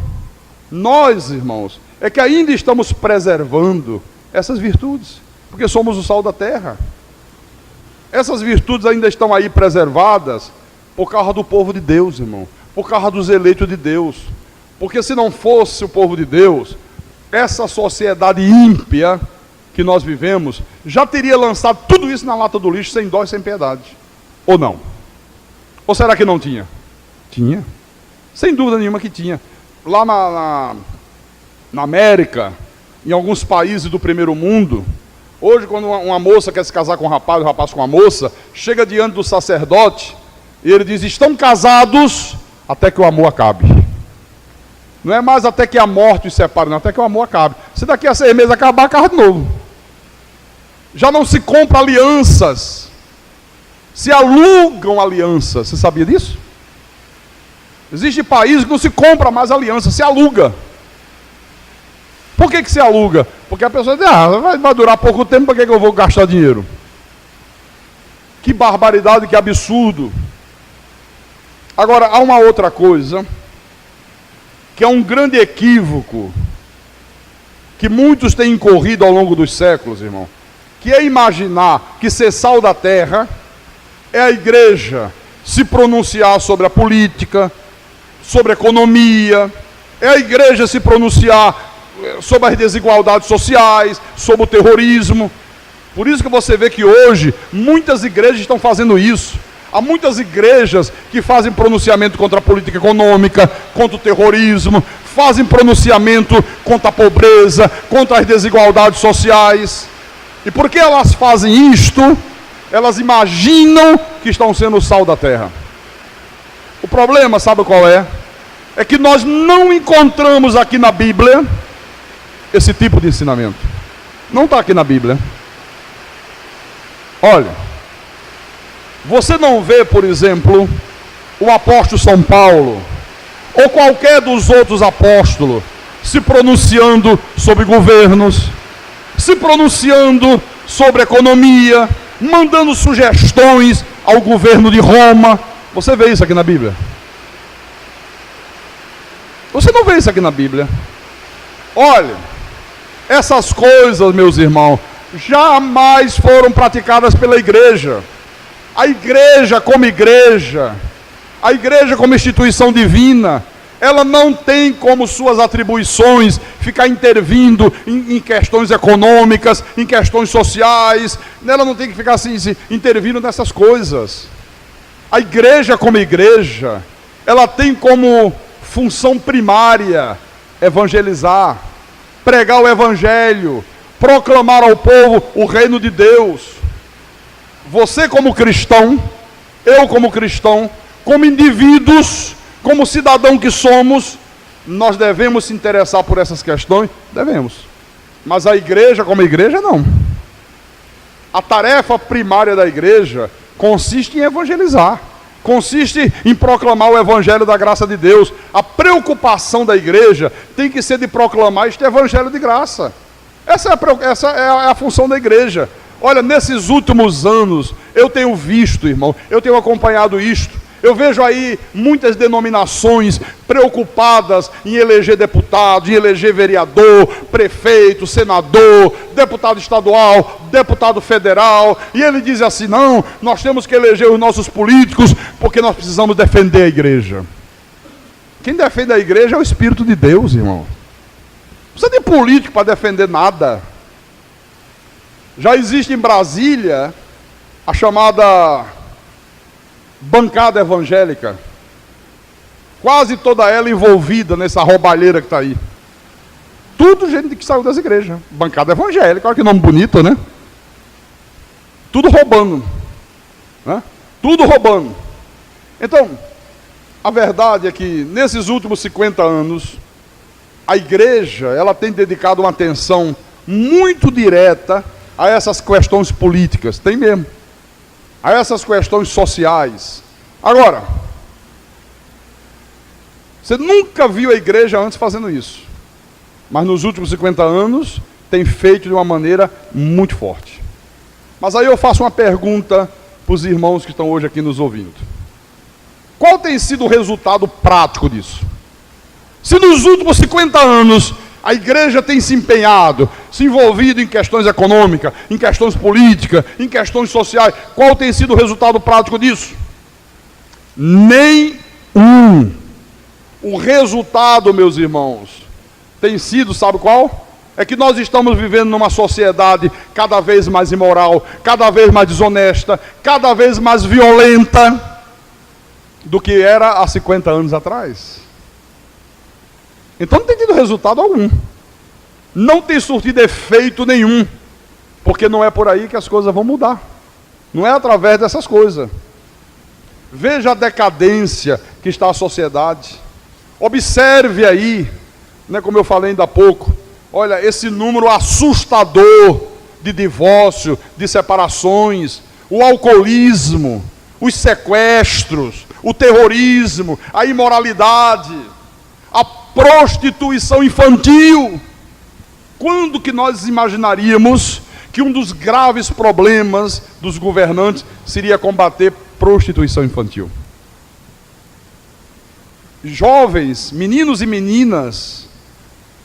S1: nós, irmãos, é que ainda estamos preservando essas virtudes. Porque somos o sal da terra. Essas virtudes ainda estão aí preservadas por causa do povo de Deus, irmão. Por causa dos eleitos de Deus. Porque se não fosse o povo de Deus, essa sociedade ímpia que nós vivemos, já teria lançado tudo isso na lata do lixo, sem dó e sem piedade. Ou não? Ou será que não tinha? Tinha. Sem dúvida nenhuma que tinha. Lá na América, em alguns países do primeiro mundo, hoje quando uma moça quer se casar com um rapaz com uma moça, chega diante do sacerdote, e ele diz, estão casados até que o amor acabe. Não é mais até que a morte os separe, não, até que o amor acabe. Se daqui a 6 meses acabar, acaba de novo. Já não se compra alianças, se alugam alianças. Você sabia disso? Existe país que não se compra mais aliança, se aluga. Por que se aluga? Porque a pessoa diz, vai durar pouco tempo, para que eu vou gastar dinheiro? Que barbaridade, que absurdo. Agora, há uma outra coisa, que é um grande equívoco, que muitos têm incorrido ao longo dos séculos, irmão, que é imaginar que ser sal da terra é a igreja se pronunciar sobre a política, sobre a economia, é a igreja se pronunciar sobre as desigualdades sociais, sobre o terrorismo. Por isso que você vê que hoje muitas igrejas estão fazendo isso. Há muitas igrejas que fazem pronunciamento contra a política econômica, contra o terrorismo, fazem pronunciamento contra a pobreza, contra as desigualdades sociais. E por que elas fazem isto? Elas imaginam que estão sendo o sal da terra. O problema, sabe qual é? É que nós não encontramos aqui na Bíblia esse tipo de ensinamento. Não está aqui na Bíblia. Olha, você não vê, por exemplo, o apóstolo São Paulo, ou qualquer dos outros apóstolos, se pronunciando sobre governos, se pronunciando sobre economia, mandando sugestões ao governo de Roma. Você vê isso aqui na Bíblia? Você não vê isso aqui na Bíblia. Olha, essas coisas, meus irmãos, jamais foram praticadas pela igreja. A igreja como instituição divina, ela não tem como suas atribuições ficar intervindo em questões econômicas, em questões sociais. Ela não tem que ficar assim, intervindo nessas coisas. A igreja como igreja, ela tem como função primária evangelizar, pregar o evangelho, proclamar ao povo o reino de Deus. Você como cristão, eu como cristão, como indivíduos, como cidadão que somos, nós devemos se interessar por essas questões? Devemos. Mas a igreja como igreja, não. A tarefa primária da igreja consiste em evangelizar, consiste em proclamar o evangelho da graça de Deus. A preocupação da igreja tem que ser de proclamar este evangelho de graça. Essa é a função da igreja. Olha, nesses últimos anos, eu tenho visto, irmão, eu tenho acompanhado isto. Eu vejo aí muitas denominações preocupadas em eleger deputado, em eleger vereador, prefeito, senador, deputado estadual, deputado federal. E ele diz assim, não, nós temos que eleger os nossos políticos porque nós precisamos defender a igreja. Quem defende a igreja é o Espírito de Deus, irmão. Não precisa de político para defender nada. Já existe em Brasília a chamada bancada evangélica, quase toda ela envolvida nessa roubalheira que está aí. Tudo gente que saiu das igrejas. Bancada evangélica, olha que nome bonito, né? Tudo roubando, né? Tudo roubando. Então, a verdade é que nesses últimos 50 anos, a igreja, ela tem dedicado uma atenção muito direta a essas questões políticas, tem mesmo, a essas questões sociais. Agora, você nunca viu a igreja antes fazendo isso, mas nos últimos 50 anos tem feito de uma maneira muito forte. Mas aí eu faço uma pergunta para os irmãos que estão hoje aqui nos ouvindo. Qual tem sido o resultado prático disso? Se nos últimos 50 anos a igreja tem se empenhado, se envolvido em questões econômicas, em questões políticas, em questões sociais, qual tem sido o resultado prático disso? Nenhum. O resultado, meus irmãos, tem sido, sabe qual? É que nós estamos vivendo numa sociedade cada vez mais imoral, cada vez mais desonesta, cada vez mais violenta do que era há 50 anos atrás. Então não tem tido resultado algum. Não tem surtido efeito nenhum. Porque não é por aí que as coisas vão mudar. Não é através dessas coisas. Veja a decadência que está a sociedade. Observe aí, né, como eu falei ainda há pouco, olha, esse número assustador de divórcio, de separações, o alcoolismo, os sequestros, o terrorismo, a imoralidade, a prostituição infantil. Quando que nós imaginaríamos que um dos graves problemas dos governantes seria combater prostituição infantil? Jovens, meninos e meninas,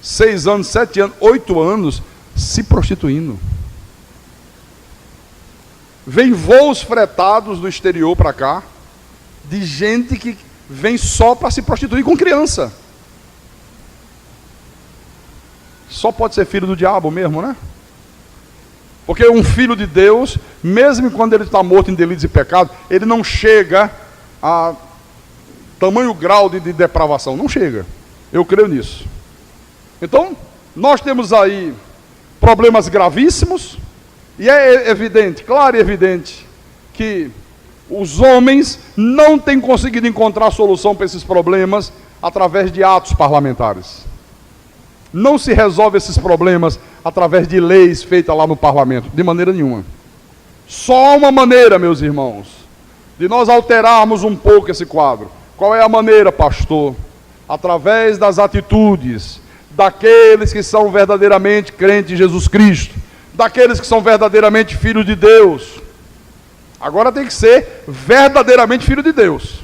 S1: 6 anos, 7 anos, 8 anos, se prostituindo. Vem voos fretados do exterior para cá, de gente que vem só para se prostituir com criança. Só pode ser filho do diabo mesmo, né? Porque um filho de Deus, mesmo quando ele está morto em delitos e pecados, ele não chega a tamanho grau de depravação. Não chega. Eu creio nisso. Então, nós temos aí problemas gravíssimos, e é evidente, claro e evidente, que os homens não têm conseguido encontrar solução para esses problemas através de atos parlamentares. Não se resolve esses problemas através de leis feitas lá no parlamento, de maneira nenhuma. Só uma maneira, meus irmãos, de nós alterarmos um pouco esse quadro. Qual é a maneira, pastor? Através das atitudes daqueles que são verdadeiramente crentes em Jesus Cristo, daqueles que são verdadeiramente filhos de Deus. Agora tem que ser verdadeiramente filho de Deus.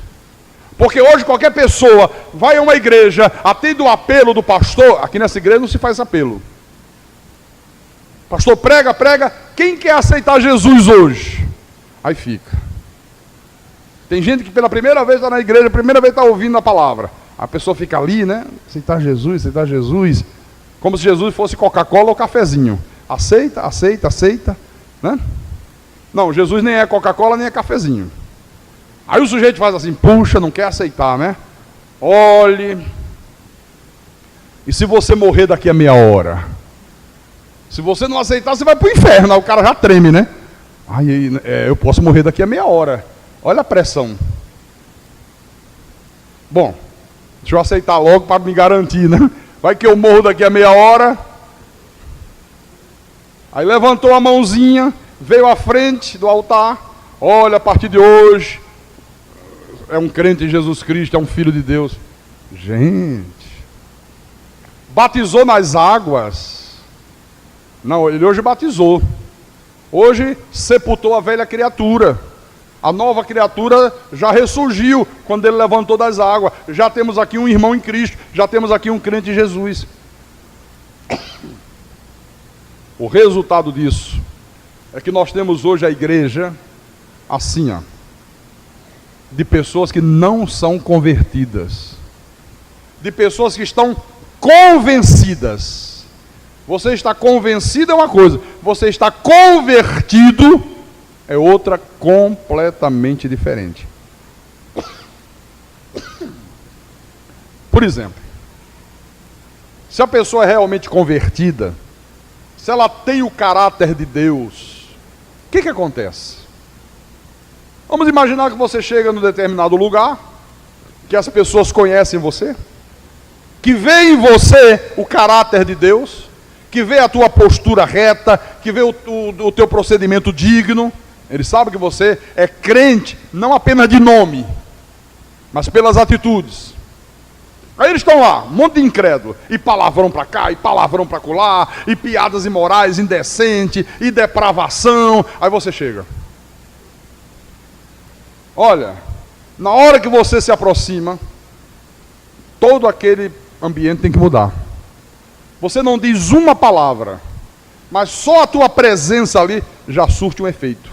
S1: Porque hoje qualquer pessoa vai a uma igreja, atende o apelo do pastor. Aqui nessa igreja não se faz apelo. Pastor prega, prega. Quem quer aceitar Jesus hoje? Aí fica. Tem gente que pela primeira vez está na igreja, primeira vez está ouvindo a palavra. A pessoa fica ali, né? Aceitar Jesus. Como se Jesus fosse Coca-Cola ou cafezinho. Aceita, aceita, aceita, né? Não, Jesus nem é Coca-Cola, nem é cafezinho. Aí o sujeito faz assim, puxa, não quer aceitar, né? Olhe, e se você morrer daqui a meia hora? Se você não aceitar, você vai para o inferno. Aí o cara já treme, né? Eu posso morrer daqui a meia hora. Olha a pressão. Bom, deixa eu aceitar logo para me garantir, né? Vai que eu morro daqui a meia hora. Aí levantou a mãozinha, veio à frente do altar. Olha, a partir de hoje, é um crente em Jesus Cristo, é um filho de Deus. Gente, batizou nas águas. Não, ele hoje batizou. Hoje sepultou a velha criatura. A nova criatura já ressurgiu quando ele levantou das águas. Já temos aqui um irmão em Cristo, já temos aqui um crente em Jesus. O resultado disso é que nós temos hoje a igreja assim, ó, de pessoas que não são convertidas, de pessoas que estão convencidas. Você está convencido é uma coisa, você está convertido é outra completamente diferente. Por exemplo, se a pessoa é realmente convertida, se ela tem o caráter de Deus, o que acontece? Vamos imaginar que você chega num determinado lugar, que as pessoas conhecem você, que vê em você o caráter de Deus, que vê a tua postura reta, que vê o teu procedimento digno. Eles sabem que você é crente, não apenas de nome, mas pelas atitudes. Aí eles estão lá, um monte de incrédulo, e palavrão para cá, e palavrão para colar, e piadas imorais, indecente, e depravação. Aí você chega. Olha, na hora que você se aproxima, todo aquele ambiente tem que mudar. Você não diz uma palavra, mas só a tua presença ali já surte um efeito.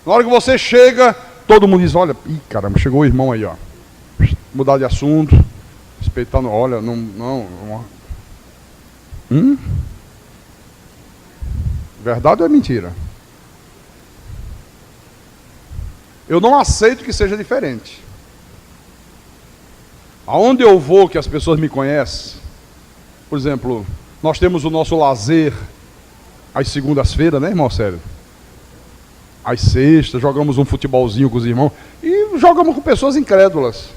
S1: Na hora que você chega, todo mundo diz, olha, ih, caramba, chegou o irmão aí, ó. Mudar de assunto, respeitando, olha, não. Verdade ou é mentira? Eu não aceito que seja diferente. Aonde eu vou que as pessoas me conhecem, por exemplo, nós temos o nosso lazer às segundas-feiras, né, irmão Célio? Às sextas, jogamos um futebolzinho com os irmãos e jogamos com pessoas incrédulas,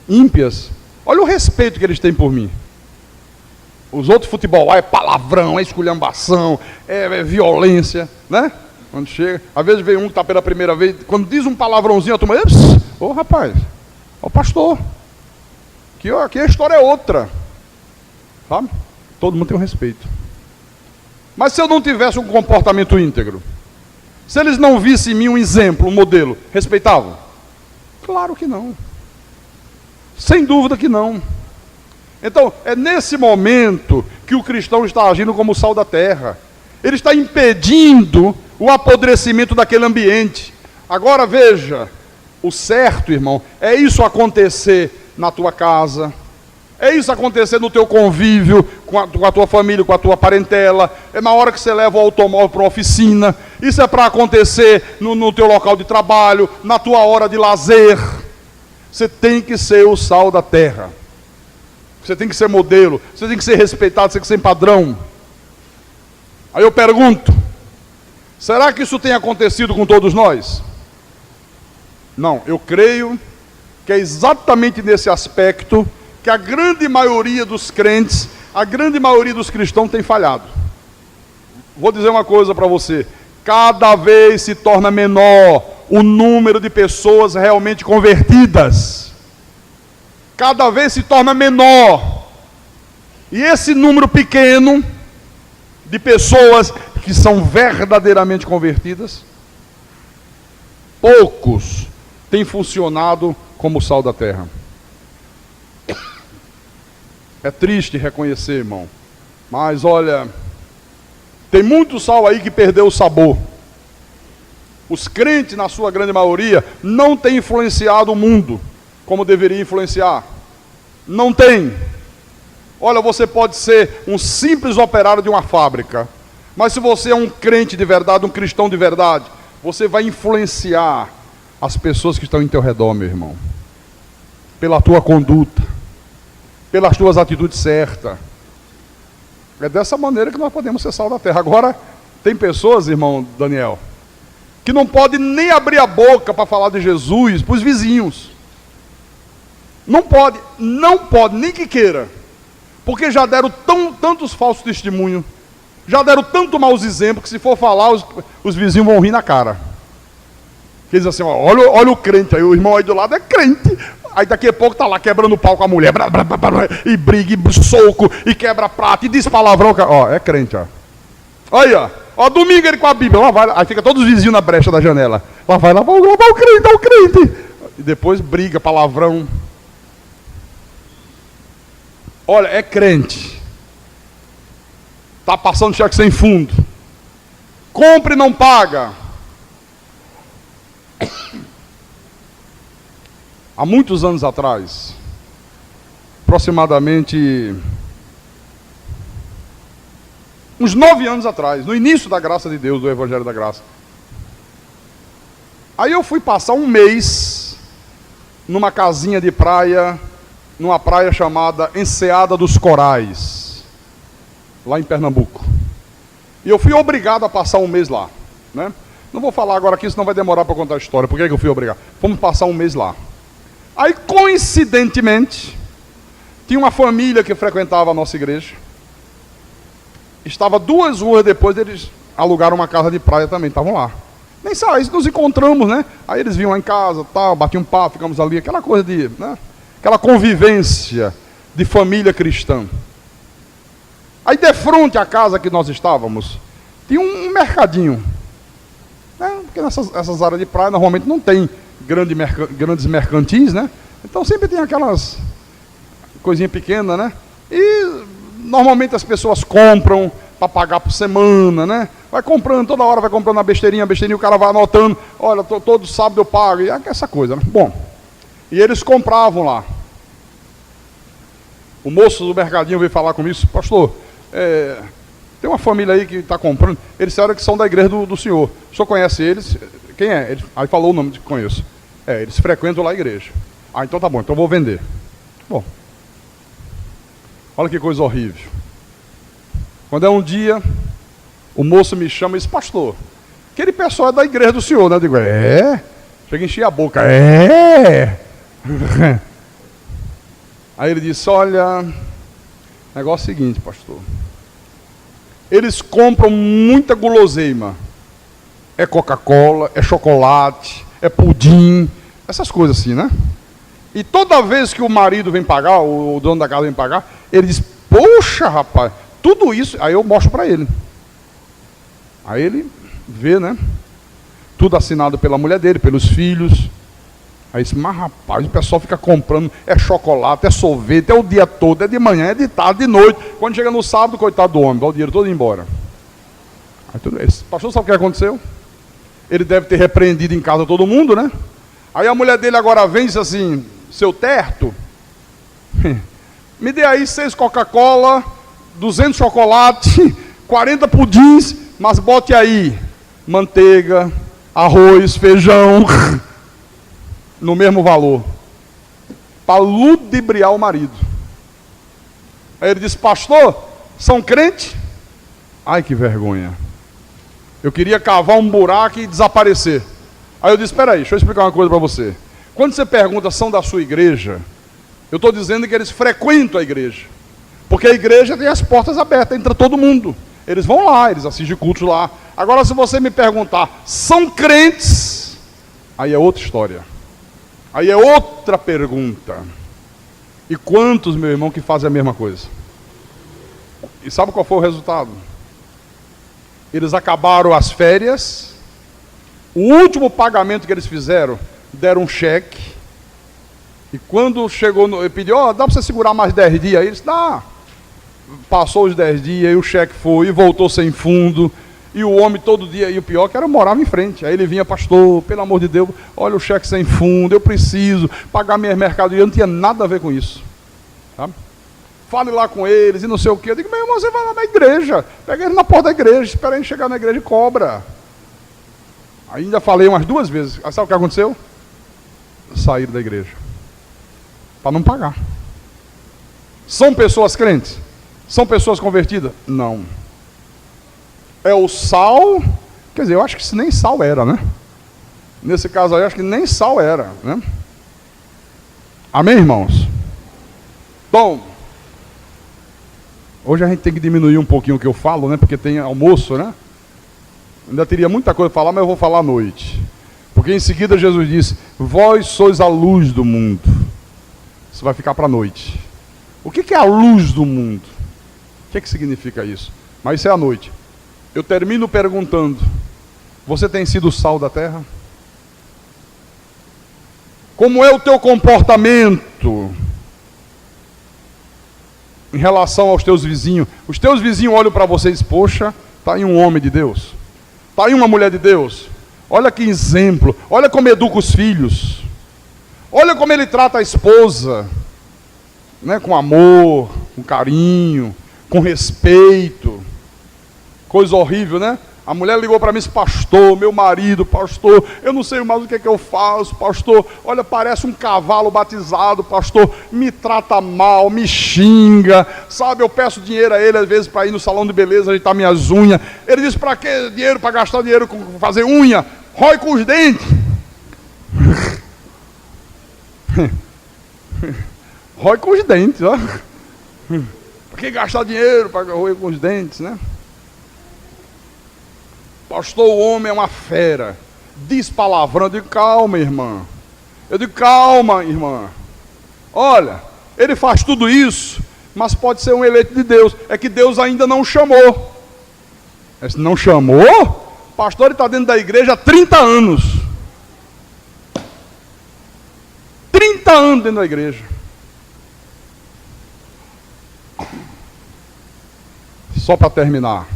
S1: ímpias. Olha o respeito que eles têm por mim. Os outros futebol é palavrão, é esculhambação, é violência, né? Quando chega, às vezes vem um que está pela primeira vez, quando diz um palavrãozinho, a turma, ô rapaz, ó pastor, aqui a história é outra, sabe? Todo mundo tem um respeito. Mas se eu não tivesse um comportamento íntegro, se eles não vissem em mim um exemplo, um modelo, respeitavam? Claro que não. Sem dúvida que não. Então, é nesse momento que o cristão está agindo como sal da terra. Ele está impedindo o apodrecimento daquele ambiente. Agora veja, o certo, irmão, é isso acontecer na tua casa, é isso acontecer no teu convívio, com a tua família, com a tua parentela, é na hora que você leva o automóvel para a oficina, isso é para acontecer no teu local de trabalho, na tua hora de lazer. Você tem que ser o sal da terra. Você tem que ser modelo, você tem que ser respeitado, você tem que ser padrão. Aí eu pergunto, será que isso tem acontecido com todos nós? Não, eu creio que é exatamente nesse aspecto que a grande maioria dos crentes, a grande maioria dos cristãos tem falhado. Vou dizer uma coisa para você, cada vez se torna menor o número de pessoas realmente convertidas. Cada vez se torna menor. E esse número pequeno de pessoas que são verdadeiramente convertidas, poucos têm funcionado como sal da terra. É triste reconhecer, irmão, mas olha, tem muito sal aí que perdeu o sabor. Os crentes, na sua grande maioria, não têm influenciado o mundo como deveria influenciar. Não tem. Olha, você pode ser um simples operário de uma fábrica, mas se você é um crente de verdade, um cristão de verdade, você vai influenciar as pessoas que estão em teu redor, meu irmão, pela tua conduta, pelas tuas atitudes certas. É dessa maneira que nós podemos ser sal da terra. Agora, tem pessoas, irmão Daniel, que não podem nem abrir a boca para falar de Jesus para os vizinhos. Não pode, nem que queira. Porque já deram tantos falsos testemunhos, já deram tanto maus exemplos, que se for falar, os vizinhos vão rir na cara. Eles dizem assim, olha o crente aí, o irmão aí do lado é crente. Aí daqui a pouco está lá quebrando o pau com a mulher, e briga, e soco, e quebra prato, e diz palavrão. Ó, é crente, ó. Olha, Ó, domingo ele com a Bíblia, lá vai, aí fica todos os vizinhos na brecha da janela. Lá vai o crente, o crente. E depois briga, palavrão. Olha, é crente. Está passando cheque sem fundo. Compra e não paga. Há muitos anos atrás, aproximadamente uns 9 anos atrás, no início da graça de Deus, do Evangelho da Graça. Aí eu fui passar um mês numa casinha de praia, numa praia chamada Enseada dos Corais, lá em Pernambuco. E eu fui obrigado a passar um mês lá, né? Não vou falar agora aqui, senão vai demorar para contar a história. Por que eu fui obrigado? Fomos passar um mês lá. Aí, coincidentemente, tinha uma família que frequentava a nossa igreja. Estava 2 ruas depois, eles alugaram uma casa de praia também, estavam lá. Nem sabe, nos encontramos, né? Aí eles vinham lá em casa, tal, batiam um papo, ficamos ali, aquela coisa de, né? Aquela convivência de família cristã. Aí, de frente à casa que nós estávamos, tinha um mercadinho. Né? Porque essas áreas de praia normalmente não tem grandes mercantis, né? Então sempre tem aquelas coisinhas pequenas, né? E normalmente as pessoas compram para pagar por semana, né? Vai comprando, toda hora vai comprando a besteirinha, o cara vai anotando, olha, todo sábado eu pago, e essa coisa, né? Bom, e eles compravam lá. O moço do mercadinho veio falar comigo, pastor, tem uma família aí que está comprando, eles disseram que são da igreja do senhor. O senhor conhece eles? Quem é? Aí falou o nome que conheço. Eles frequentam lá a igreja. Ah, então tá bom, então eu vou vender. Bom, olha que coisa horrível. Quando é um dia, o moço me chama e diz, pastor, aquele pessoal é da igreja do senhor, né? Eu digo, chega a encher a boca, Aí ele disse, olha, o negócio é o seguinte, pastor, eles compram muita guloseima, é Coca-Cola, é chocolate, é pudim, essas coisas assim, né? E toda vez que o marido vem pagar, o dono da casa vem pagar, ele diz, poxa rapaz, tudo isso, aí eu mostro para ele. Aí ele vê, né? Tudo assinado pela mulher dele, pelos filhos. Aí disse, mas rapaz, o pessoal fica comprando, é chocolate, é sorvete, é o dia todo, é de manhã, é de tarde, de noite. Quando chega no sábado, coitado do homem, dá o dinheiro todo embora. Aí tudo isso. Pastor, sabe o que aconteceu? Ele deve ter repreendido em casa todo mundo, né? Aí a mulher dele agora vem e diz assim, seu Terto, me dê aí 6 Coca-Cola, 200 chocolate, 40 pudins, mas bote aí manteiga, arroz, feijão, no mesmo valor, para ludibriar o marido. Aí ele disse, pastor, são crente? Ai, que vergonha. Eu queria cavar um buraco e desaparecer. Aí eu disse, espera aí, deixa eu explicar uma coisa para você. Quando você pergunta, são da sua igreja, eu estou dizendo que eles frequentam a igreja. Porque a igreja tem as portas abertas, entra todo mundo. Eles vão lá, eles assistem cultos lá. Agora, se você me perguntar, são crentes? Aí é outra história. Aí é outra pergunta. E quantos, meu irmão, que fazem a mesma coisa? E sabe qual foi o resultado? Eles acabaram as férias. O último pagamento que eles fizeram, deram um cheque. E quando chegou, eu pedi, dá para você segurar mais 10 dias? Aí eles, dá. Passou os 10 dias, e o cheque foi, e voltou sem fundo. E o homem todo dia, e o pior que era, morava em frente. Aí ele vinha, pastor, pelo amor de Deus, olha o cheque sem fundo, eu preciso pagar minhas mercadorias. Eu não tinha nada a ver com isso. Sabe? Fale lá com eles e não sei o quê. Eu digo, meu irmão, você vai lá na igreja. Pega ele na porta da igreja, espera ele chegar na igreja e cobra. Ainda falei umas 2 vezes. Aí sabe o que aconteceu? Saíram da igreja. Para não pagar. São pessoas crentes? São pessoas convertidas? Não. É o sal, quer dizer, eu acho que nem sal era, né? Nesse caso aí, eu acho que nem sal era, né? Amém, irmãos? Bom, hoje a gente tem que diminuir um pouquinho o que eu falo, né? Porque tem almoço, né? Ainda teria muita coisa para falar, mas eu vou falar à noite. Porque em seguida Jesus disse, vós sois a luz do mundo. Isso vai ficar para a noite. O que é a luz do mundo? O que significa isso? Mas isso é à noite. Eu termino perguntando: você tem sido o sal da terra? Como é o teu comportamento em relação aos teus vizinhos? Os teus vizinhos olham para vocês: poxa, está aí um homem de Deus, está aí uma mulher de Deus, olha que exemplo, olha como educa os filhos, olha como ele trata a esposa, né, com amor, com carinho, com respeito. Coisa horrível, né? A mulher ligou para mim e disse: pastor, meu marido, pastor, eu não sei mais o que é que eu faço, pastor, olha, parece um cavalo batizado, pastor, me trata mal, me xinga, sabe, eu peço dinheiro a ele, às vezes, para ir no salão de beleza, ajeitar minhas unhas. Ele diz: para que dinheiro, para gastar dinheiro com fazer unha? Rói com os dentes. Rói com os dentes, ó. Para que gastar dinheiro para roer com os dentes, né? Pastor, o homem é uma fera, diz palavrão. Eu digo: calma, irmã. Eu digo: calma, irmã. Olha, ele faz tudo isso, mas pode ser um eleito de Deus. É que Deus ainda não chamou. Não chamou? Pastor, ele está dentro da igreja há 30 anos. 30 anos dentro da igreja. Só para terminar.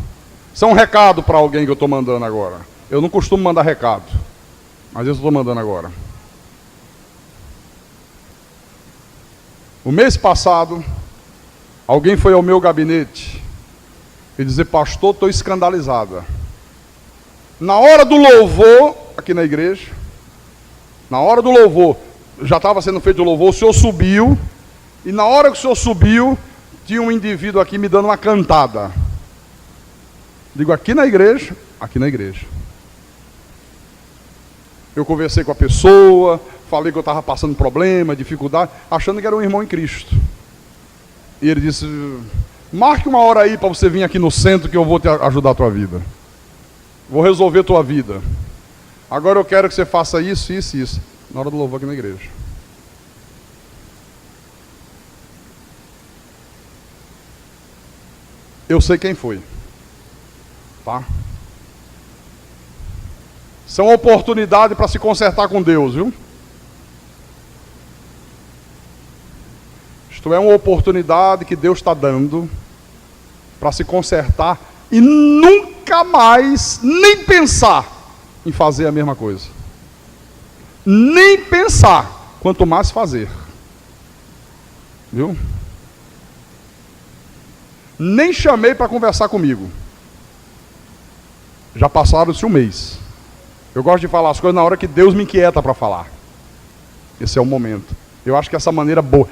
S1: Isso é um recado para alguém que eu estou mandando agora. Eu não costumo mandar recado, mas eu estou mandando agora. O mês passado, alguém foi ao meu gabinete e disse: pastor, estou escandalizada. Na hora do louvor, aqui na igreja, na hora do louvor, já estava sendo feito o louvor, o senhor subiu, e na hora que o senhor subiu, tinha um indivíduo aqui me dando uma cantada. Digo: aqui na igreja, aqui na igreja. Eu conversei com a pessoa, falei que eu estava passando problema, dificuldade, achando que era um irmão em Cristo. E ele disse: marque uma hora aí para você vir aqui no centro que eu vou te ajudar a tua vida. Vou resolver a tua vida. Agora eu quero que você faça isso, isso e isso. Na hora do louvor aqui na igreja. Eu sei quem foi. Tá? Isso é uma oportunidade para se consertar com Deus, viu? Isto é uma oportunidade que Deus está dando para se consertar e nunca mais, nem pensar em fazer a mesma coisa. Nem pensar, quanto mais fazer. Viu? Nem chamei para conversar comigo. Já passaram-se um mês. Eu gosto de falar as coisas na hora que Deus me inquieta para falar. Esse é o momento. Eu acho que essa maneira boa.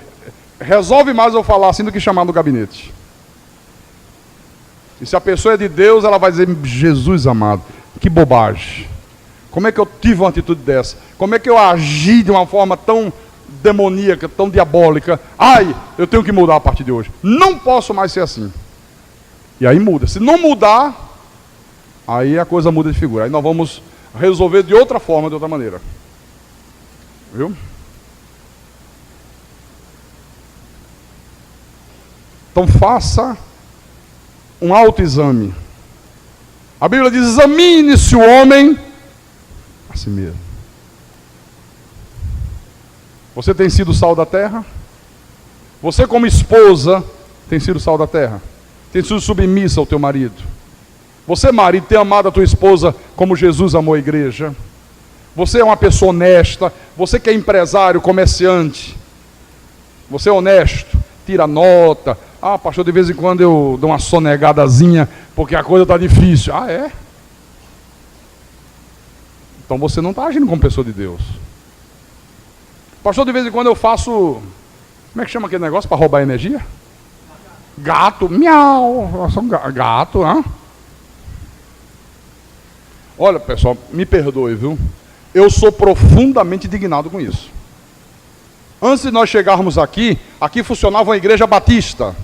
S1: Resolve mais eu falar assim do que chamar no gabinete. E se a pessoa é de Deus, ela vai dizer: Jesus amado, que bobagem. Como é que eu tive uma atitude dessa? Como é que eu agi de uma forma tão demoníaca, tão diabólica? Ai, eu tenho que mudar a partir de hoje. Não posso mais ser assim. E aí muda. Se não mudar, aí a coisa muda de figura. Aí nós vamos resolver de outra forma, de outra maneira. Viu? Então faça um autoexame. A Bíblia diz: examine-se o homem a si mesmo. Você tem sido sal da terra? Você, como esposa, tem sido sal da terra? Tem sido submissa ao teu marido? Você, marido, tem amado a tua esposa como Jesus amou a igreja? Você é uma pessoa honesta? Você que é empresário, comerciante, você é honesto? Tira nota. Ah, pastor, de vez em quando eu dou uma sonegadazinha porque a coisa está difícil. Ah, é? Então você não está agindo como pessoa de Deus. Pastor, de vez em quando eu faço... Como é que chama aquele negócio para roubar energia? Gato. Miau. Eu sou um gato, hein? Olha, pessoal, me perdoe, viu? Eu sou profundamente indignado com isso. Antes de nós chegarmos aqui, aqui funcionava uma igreja batista.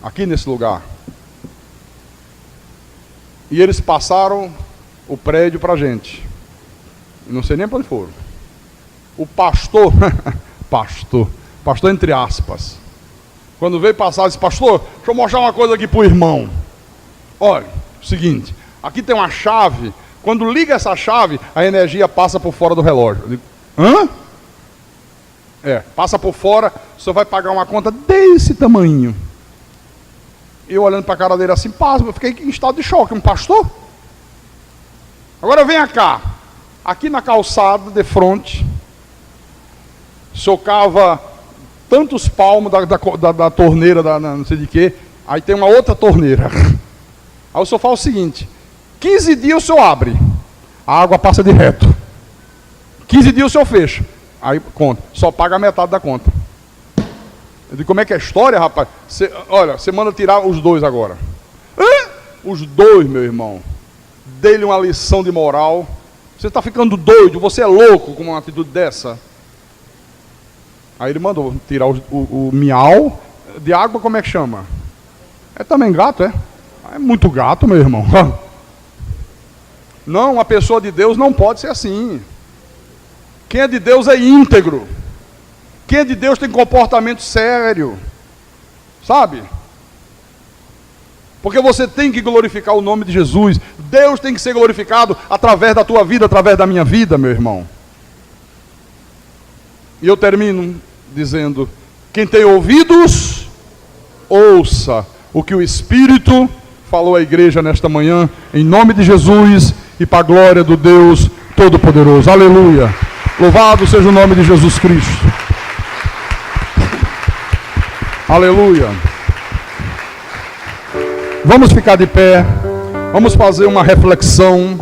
S1: Aqui nesse lugar. E eles passaram o prédio para a gente. Não sei nem para onde foram. O pastor, pastor entre aspas, quando veio passar, disse: pastor, deixa eu mostrar uma coisa aqui para o irmão. Olha, seguinte, aqui tem uma chave, quando liga essa chave, a energia passa por fora do relógio. Eu digo, hã? Passa por fora, o senhor vai pagar uma conta desse tamanho. Eu olhando para a cara dele assim, pasmo, eu fiquei em estado de choque, um pastor? Agora venha cá, aqui na calçada de frente, socava tantos palmos da torneira, não sei de quê, aí tem uma outra torneira. Aí o senhor fala o seguinte, 15 dias o senhor abre, a água passa de reto. 15 dias o senhor fecha, aí conta, só paga a metade da conta. Eu digo, como é que é a história, rapaz? Olha, você manda tirar os dois agora. Hã? Os dois, meu irmão. Dê-lhe uma lição de moral. Você está ficando doido, você é louco com uma atitude dessa? Aí ele mandou tirar o miau. De água, como é que chama? É também gato, é? É muito gato, meu irmão. Não, uma pessoa de Deus não pode ser assim. Quem é de Deus é íntegro. Quem é de Deus tem comportamento sério. Sabe? Porque você tem que glorificar o nome de Jesus. Deus tem que ser glorificado através da tua vida, através da minha vida, meu irmão. E eu termino dizendo, quem tem ouvidos, ouça o que o Espírito falou à igreja nesta manhã, em nome de Jesus e para a glória do Deus Todo-Poderoso. Aleluia. Louvado seja o nome de Jesus Cristo. Aleluia. Vamos ficar de pé. Vamos fazer uma reflexão.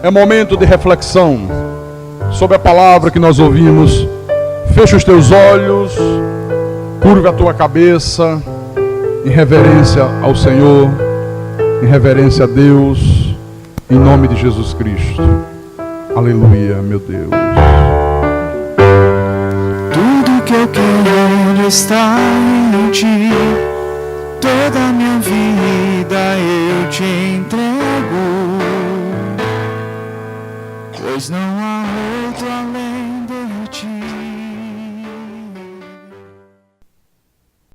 S1: É momento de reflexão sobre a palavra que nós ouvimos. Fecha os teus olhos. Curva a tua cabeça. Em reverência ao Senhor. Em reverência a Deus. Em nome de Jesus Cristo. Aleluia, meu Deus.
S2: Tudo que eu quero está em ti, toda a minha vida eu te entrego, pois não